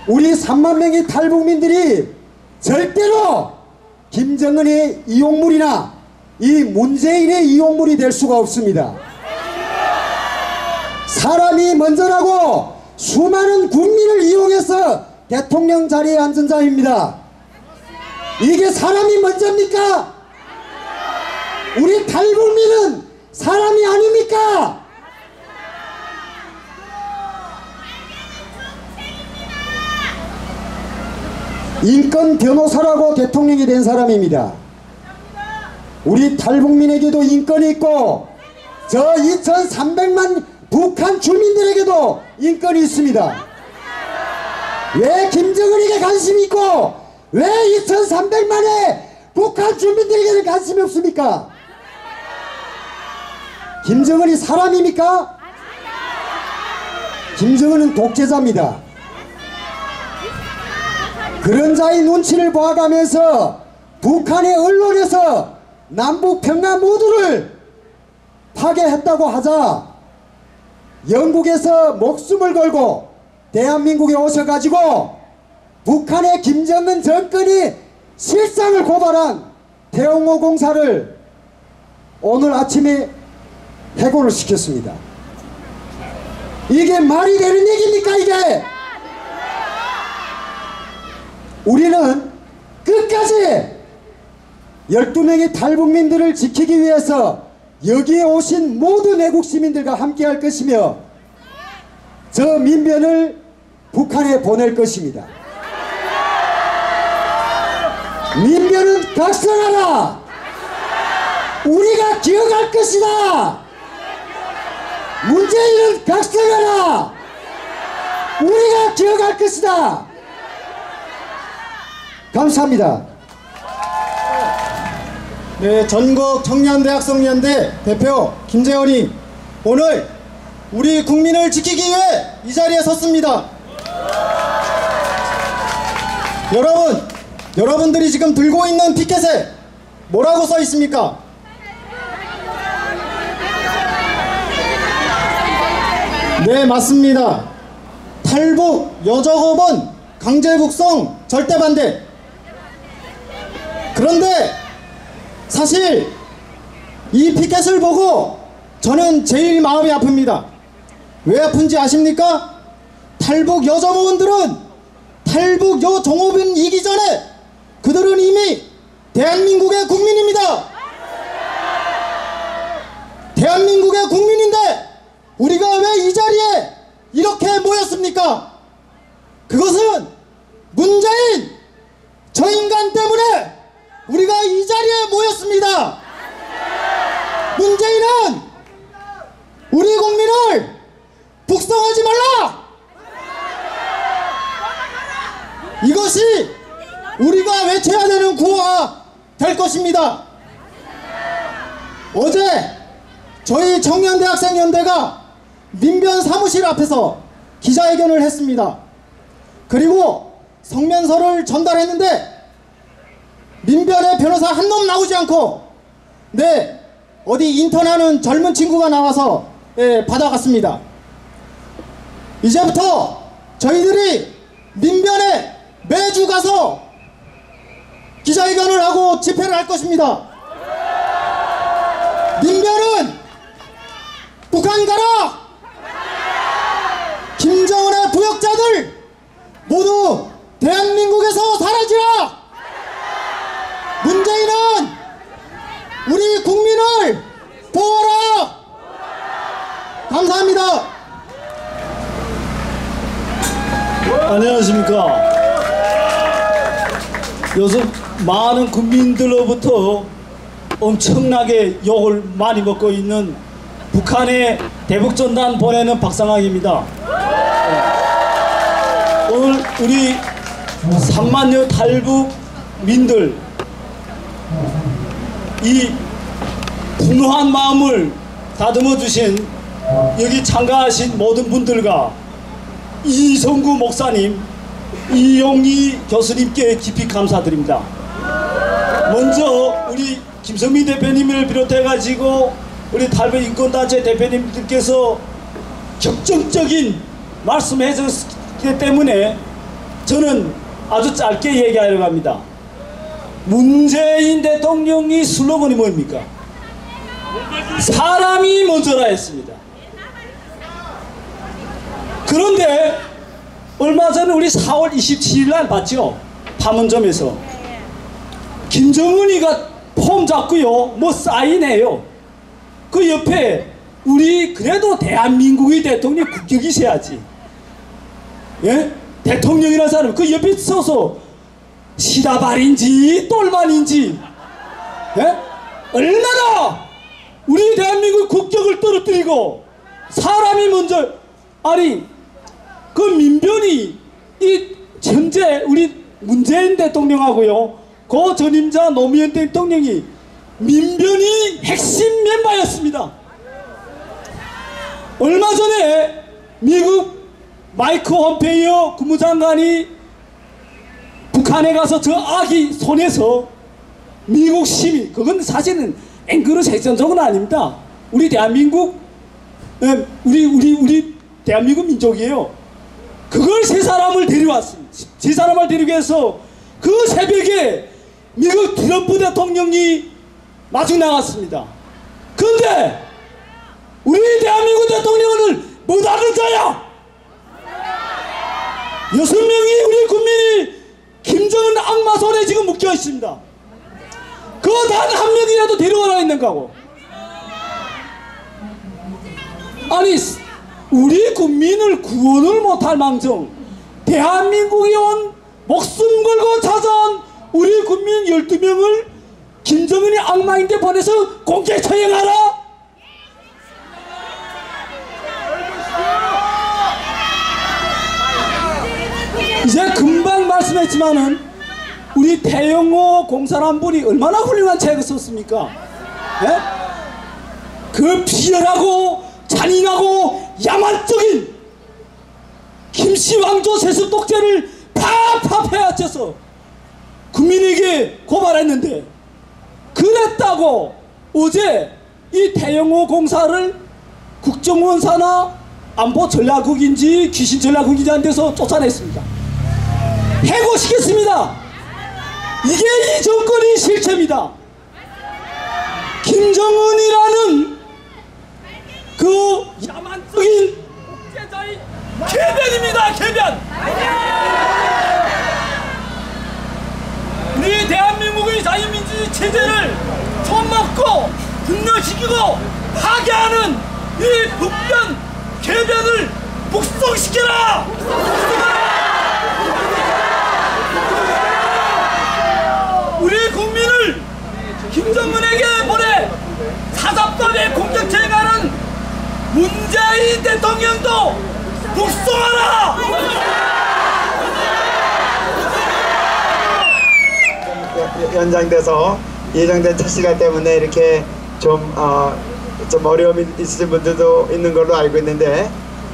우리 3만 명의 탈북민들이 절대로 김정은의 이용물이나 이 문재인의 이용물이 될 수가 없습니다. 사람이 먼저라고 수많은 국민을 이용해서 대통령 자리에 앉은 자입니다. 이게 사람이 먼저입니까? 우리 탈북민은 사람이 아닙니까? 인권 변호사라고 대통령이 된 사람입니다. 우리 탈북민에게도 인권이 있고 저 2300만 북한 주민들에게도 인권이 있습니다. 왜 김정은에게 관심이 있고 왜 2300만의 북한 주민들에게는 관심이 없습니까? 김정은이 사람입니까? 김정은은 독재자입니다. 그런 자의 눈치를 보아가면서 북한의 언론에서 남북 평화 모두를 파괴했다고 하자 영국에서 목숨을 걸고 대한민국에 오셔가지고 북한의 김정은 정권이 실상을 고발한 태영호 공사를 오늘 아침에 해고를 시켰습니다. 이게 말이 되는 얘기입니까 이게? 우리는 끝까지 12명의 탈북민들을 지키기 위해서 여기에 오신 모든 애국 시민들과 함께 할 것이며 저 민변을 북한에 보낼 것입니다. 민변은 각성하라! 우리가 기억할 것이다! 문재인은 각성하라! 우리가 기억할 것이다! 감사합니다. 네, 전국 청년대학생연대 대표 김재원이 오늘 우리 국민을 지키기 위해 이 자리에 섰습니다. 여러분들이 지금 들고 있는 피켓에 뭐라고 써 있습니까? 네, 맞습니다. 탈북, 여적업원, 강제북송, 절대반대. 그런데 사실 이 피켓을 보고 저는 제일 마음이 아픕니다. 왜 아픈지 아십니까? 탈북 여정원들은 탈북 여종업원이기 전에 그들은 이미 대한민국의 국민입니다. 대한민국의 국민인데 우리가 왜 이 자리에 이렇게 모였습니까? 그것은 문재인 저 인간 때문에 우리가 이 자리에 모였습니다. 문재인은 우리 국민을 북송하지 말라! 이것이 우리가 외쳐야 되는 구호가 될 것입니다. 어제 저희 청년대학생연대가 민변 사무실 앞에서 기자회견을 했습니다. 그리고 성명서를 전달했는데 민변의 변호사 한 놈 나오지 않고 네 어디 인턴하는 젊은 친구가 나와서 받아갔습니다. 이제부터 저희들이 민변에 매주 가서 기자회견을 하고 집회를 할 것입니다. 민변은 북한 가라! 김정은의 부역자들 모두 대한민국에서 사라지라! 문재인은 우리 국민을 보호하라! 감사합니다. 안녕하십니까. 요즘 많은 국민들로부터 엄청나게 욕을 많이 먹고 있는 북한의 대북전단 보내는 박상학입니다. 오늘 우리 3만여 탈북민들 이 분노한 마음을 다듬어 주신 여기 참가하신 모든 분들과 이성구 목사님, 이용희 교수님께 깊이 감사드립니다. 먼저 우리 김성민 대표님을 비롯해 가지고 우리 탈북 인권단체 대표님들께서 격정적인 말씀해 주셨기 때문에 저는 아주 짧게 얘기하려고 합니다. 문재인 대통령이 슬로건이 뭡니까? 사람이 먼저라 했습니다. 그런데 얼마 전에 우리 4월 27일 날 봤죠? 판문점에서 김정은이가 폼 잡고요 뭐 사인해요. 그 옆에 우리 그래도 대한민국의 대통령 국격이 있어야지. 예? 대통령이라는 사람 그 옆에 서서 시다발인지 똘만인지 예? 얼마나 우리 대한민국 국격을 떨어뜨리고 사람이 먼저 아니 그 민변이 이 현재 우리 문재인 대통령하고요 그 전임자 노무현 대통령이 민변이 핵심 멤버였습니다. 얼마 전에 미국 마이크 홈페이어 국무장관이 북한에 가서 저 아기 손에서 미국 시민 그건 사실은 앵그러 세전적은 아닙니다. 우리 대한민국 우리 대한민국 민족이에요. 그걸 세 사람을 데려왔습니다. 세 사람을 데리고 해서 그 새벽에 미국 트럼프 대통령이 마중 나갔습니다. 그런데 우리 대한민국 대통령을 못 아는 자야. 6명이 우리 국민이 김정은 악마 손에 지금 묶여 있습니다. 그거 단 한 명이라도 데려와라 했는 거고. 아니 우리 국민을 구원을 못할 망정 대한민국에 온 목숨 걸고 찾아온 우리 국민 12명을 김정은이 악마인데 보내서 공개 처형하라? 이제 금방 말씀했지만은 우리 태영호 공사람분이 얼마나 훌륭한 책을 썼습니까? 예? 그 비열하고 잔인하고 야만적인 김씨왕조 세습 독재를 팍팍 패앗쳐서 국민에게 고발했는데 그랬다고 어제 이 태영호 공사를 국정원사나 안보 전략국인지 귀신 전략국인지 한 데서 쫓아냈습니다. 해고시켰습니다. 이게 이 정권의 실체입니다. 김정은이라는 그 야만적인 독재자의 개변입니다. 개변. 우리 대한민국의 자유민주주의 체제를 손먹고 분열시키고 파괴하는 이 북변 개변을 북송시켜라. 우리 국민을 김정은에게 보내 사자법에 공격처행하는 문재인 대통령도 북송하라! 연장돼서 예정된 첫 시간 때문에 이렇게 좀 어려움이 있으신 분들도 있는 걸로 알고 있는데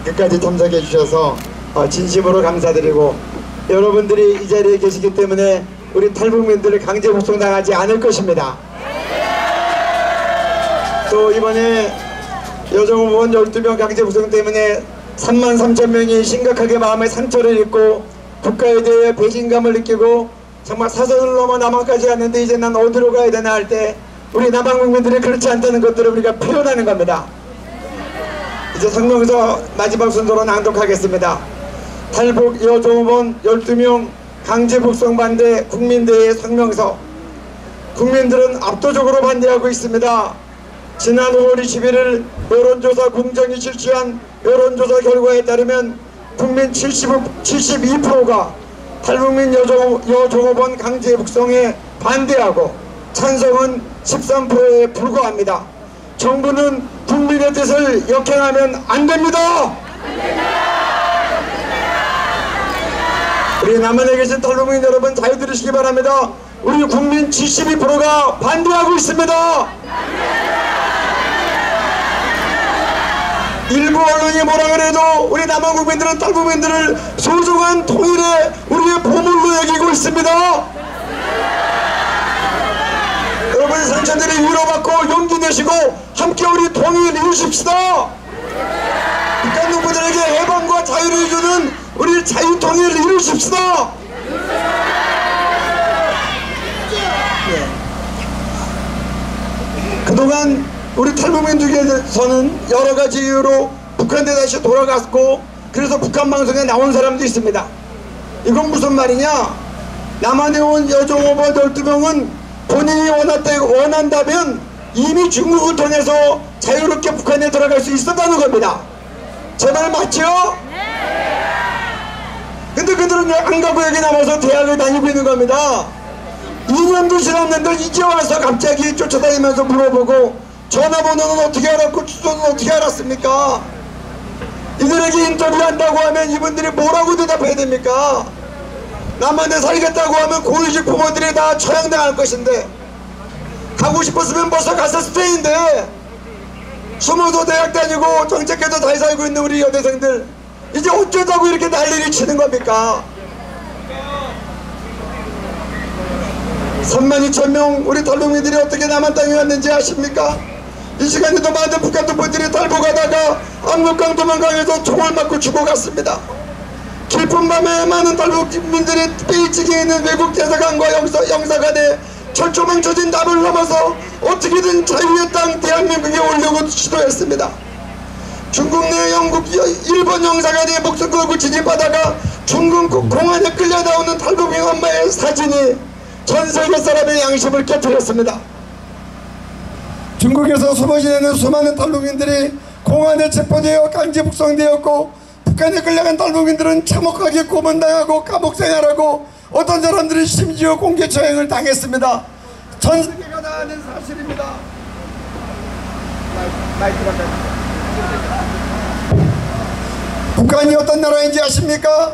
끝까지 참석해 주셔서 진심으로 감사드리고 여러분들이 이 자리에 계시기 때문에 우리 탈북민들을 강제 북송당하지 않을 것입니다. 또 이번에 여정우 의원 12명 강제 북송 때문에 33,000명이 심각하게 마음의 상처를 입고 국가에 대해 배신감을 느끼고 정말 사선을 넘어 남한까지 갔는데 이제 난 어디로 가야 되나 할 때 우리 남한 국민들이 그렇지 않다는 것들을 우리가 표현하는 겁니다. 이제 성명서 마지막 순서로 낭독하겠습니다. 탈북 여정우원 12명 강제 북송 반대 국민대회 성명서. 국민들은 압도적으로 반대하고 있습니다. 지난 5월 21일 여론조사 공정이 실시한 여론조사 결과에 따르면 국민 72%가 탈북민 여종업원 강제 북송에 반대하고 찬성은 13%에 불과합니다. 정부는 국민의 뜻을 역행하면 안 됩니다. 우리 남한에 계신 탈북민 여러분 잘 들으시기 바랍니다. 우리 국민 72%가 반대하고 있습니다. 일부 언론이 뭐라 그래도 우리 남한 국민들은 탈북민들을 소중한 통일의 우리의 보물로 여기고 있습니다. 여러분의 상처들이 위로받고 용기 내시고 함께 우리 통일 이루십시다. 북한 농부들에게 해방과 자유를 주는 우리 자유통일을 이루십시다. 그동안 우리 탈북민족에서는 여러 가지 이유로 북한에 다시 돌아갔고 그래서 북한 방송에 나온 사람도 있습니다. 이건 무슨 말이냐? 남한에 온 여종 5번 12명은 본인이 원한다면 이미 중국을 통해서 자유롭게 북한에 들어갈 수 있었다는 겁니다. 제 말 맞죠? 근데 그들은 안 가고 여기 남아서 대학을 다니고 있는 겁니다. 2년도 지났는데 이제 와서 갑자기 쫓아다니면서 물어보고 전화번호는 어떻게 알았고 주소는 어떻게 알았습니까? 이들에게 인터뷰한다고 하면 이분들이 뭐라고 대답해야 됩니까? 남한에 살겠다고 하면 고위직 부모들이 다 처형당할 것인데 가고 싶었으면 벌써 갔었을 텐데 숨어도 대학 다니고 정책해도 잘 살고 있는 우리 여대생들 이제 어쩌자고 이렇게 난리를 치는 겁니까? 32,000명 우리 탈북민들이 어떻게 남한 땅에 왔는지 아십니까? 이 시간에도 많은 북한 동포들이 탈북하다가 압록강 도망강에서 총을 맞고 죽어갔습니다. 깊은 밤에 많은 탈북민들이 베이징에 있는 외국 대사관과 영사관에 철조망쳐진 담을 넘어서 어떻게든 자유의 땅 대한민국에 오려고 시도했습니다. 중국 내 영국 일본 영사관에 목숨 걸고 진입하다가 중국 공안에 끌려 나오는 탈북민 엄마의 사진이 전 세계 사람의 양심을 깨뜨렸습니다. 중국에서 숨어 지내는 수많은 탈북민들이 공안에 체포되어 강제 북송되었고 북한에 끌려간 탈북민들은 참혹하게 고문당하고 감옥 생활하고 어떤 사람들이 심지어 공개 처형을 당했습니다. 전 세계가 다 아는 사실입니다. 북한이 어떤 나라인지 아십니까?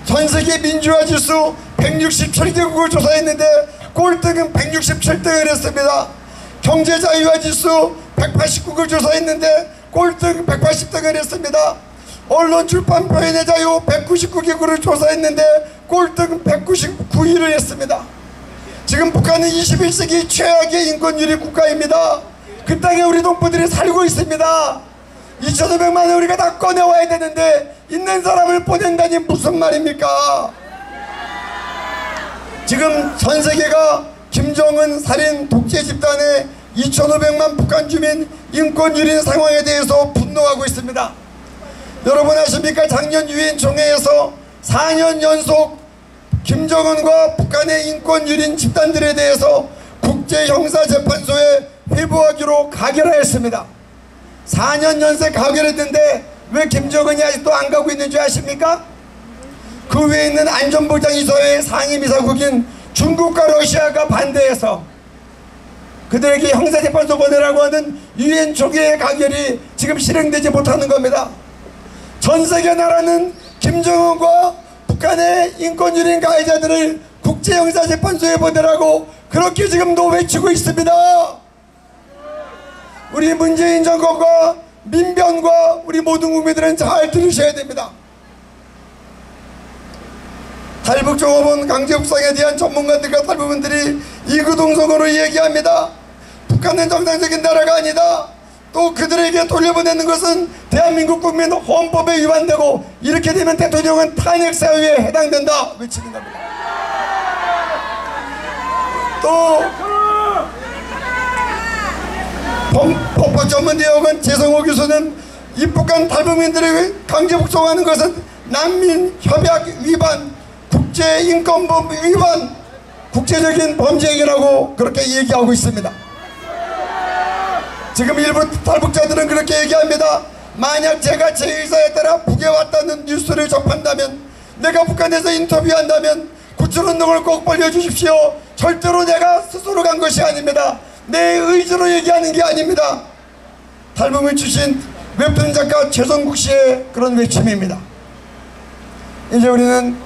전 세계 민주화 지수 167개국을 조사했는데 꼴등은 167등을 했습니다. 경제 자유화 지수 189를 조사했는데 꼴등 180등을 했습니다. 언론 출판 표현의 자유 199개국을 조사했는데 꼴등 199위를 했습니다. 지금 북한은 21세기 최악의 인권유리 국가입니다. 그 땅에 우리 동포들이 살고 있습니다. 2,500만원 우리가 다 꺼내와야 되는데 있는 사람을 보낸다니 무슨 말입니까? 지금 전 세계가 김정은 살인 독재 집단의 2,500만 북한 주민 인권 유린 상황에 대해서 분노하고 있습니다. 여러분 아십니까? 작년 유엔 총회에서 4년 연속 김정은과 북한의 인권 유린 집단들에 대해서 국제형사재판소에 회부하기로 가결하였습니다. 4년 연세 가결했는데 왜 김정은이 아직도 안 가고 있는 줄 아십니까? 그 외에 있는 안전보장이사회의 상임이사국인 중국과 러시아가 반대해서 그들에게 형사재판소 보내라고 하는 유엔 총회의 가결이 지금 실행되지 못하는 겁니다. 전세계 나라는 김정은과 북한의 인권유린 가해자들을 국제형사재판소에 보내라고 그렇게 지금도 외치고 있습니다. 우리 문재인 정권과 민변과 우리 모든 국민들은 잘 들으셔야 됩니다. 탈북종업원 강제북송에 대한 전문가들과 탈북민들이 이구동성으로 얘기합니다. 북한은 정상적인 나라가 아니다. 또 그들에게 돌려보내는 것은 대한민국 국민 헌법에 위반되고 이렇게 되면 대통령은 탄핵사유에 해당된다 외치는 겁니다. 또 법학전문대학원 재성호 교수는 이 북한 탈북민들을 강제북송하는 것은 난민협약 위반, 국제인권법 위반, 국제적인 범죄행위라고 그렇게 얘기하고 있습니다. 지금 일부 탈북자들은 그렇게 얘기합니다. 만약 제가 제 의사에 따라 북에 왔다는 뉴스를 접한다면, 내가 북한에서 인터뷰한다면 구출운동을 꼭 벌려주십시오. 절대로 내가 스스로 간 것이 아닙니다. 내 의지로 얘기하는 게 아닙니다. 탈북민 출신 웹툰 작가 최성국 씨의 그런 외침입니다. 이제 우리는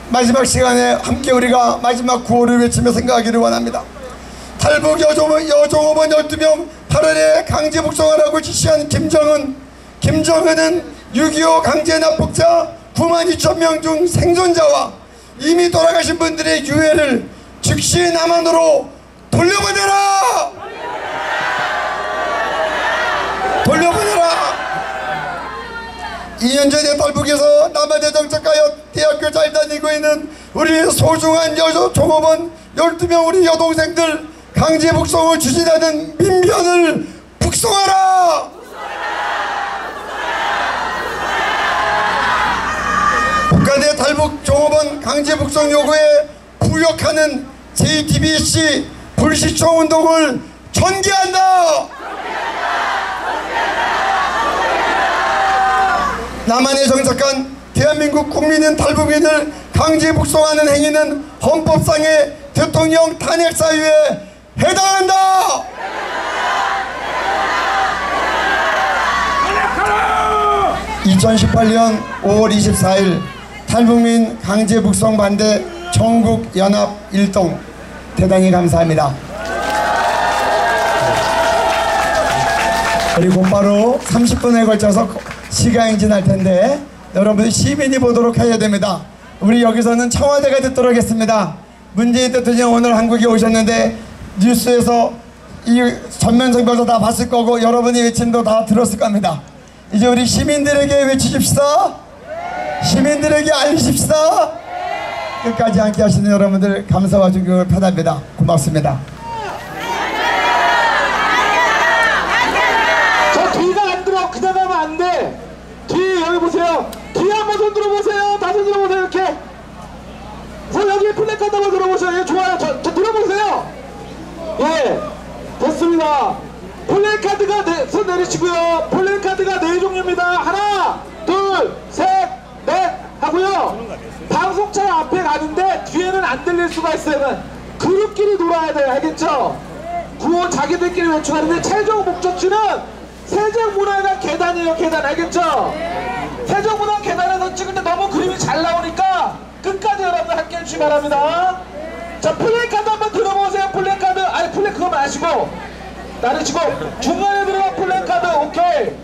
마지막 시간에 함께 우리가 마지막 구호를 외치며 생각하기를 원합니다. 탈북 여종업원 12명 8월에 강제 북송하라고 지시한 김정은은 6.25 강제 납북자 92,000명 중 생존자와 이미 돌아가신 분들의 유해를 즉시 남한으로 돌려보내라! 돌려보내라! 2년 전에 탈북에서 남한에 정착하여 대학교 잘 다니고 있는 우리 소중한 종업원 12명 우리 여동생들 강제 북송을 추진하는 민변을 북송하라! 북한의 탈북 종업원 강제 북송 요구에 부역하는 JTBC 불시청 운동을 전개한다! 남한에 정착한 대한민국 국민은 탈북민을 강제 북송하는 행위는 헌법상의 대통령 탄핵 사유에 해당한다! 2018년 5월 24일 탈북민 강제 북송 반대 전국 연합 일동 대단히 감사합니다. 그리고 곧바로 30분에 걸쳐서 시간이 지날 텐데 여러분들 시민이 보도록 해야 됩니다. 우리 여기서는 청와대가 듣도록 하겠습니다. 문재인 대통령 오늘 한국에 오셨는데 뉴스에서 이 전면성별도 다 봤을 거고 여러분이 외침도 다 들었을 겁니다. 이제 우리 시민들에게 외치십시다. 시민들에게 알리십시다. 끝까지 함께 하시는 여러분들 감사와 존경을 표합니다. 고맙습니다. 저 뒤가 안 들어. 그냥 가면 안 돼. 뒤 여기 보세요. 뒤에 한번 손 들어보세요. 다 손 들어보세요. 이렇게 손 여기 플래카드 한번 들어보세요. 예, 좋아요. 저 들어보세요. 예, 됐습니다. 플래카드가 손 내리시고요. 플래카드가 4종류입니다. 하나, 둘, 셋, 넷 하고요. 방송차 앞에 가는데 뒤에는 안 들릴 수가 있어요. 그룹끼리 놀아야 돼요. 알겠죠? 구호 자기들끼리 외쳐가는데 최종 목적지는 세종문화회관 계단이에요. 계단 알겠죠? 세종문화회관 계단에서 찍는데 너무 그림이 잘 나오니까 끝까지 여러분들 함께 해주시기 바랍니다. 자, 플래카드 한번 들어보세요. 플래카드. 아니 플래 그거 마시고 나르시고 중간에 들어가 플래카드. 오케이.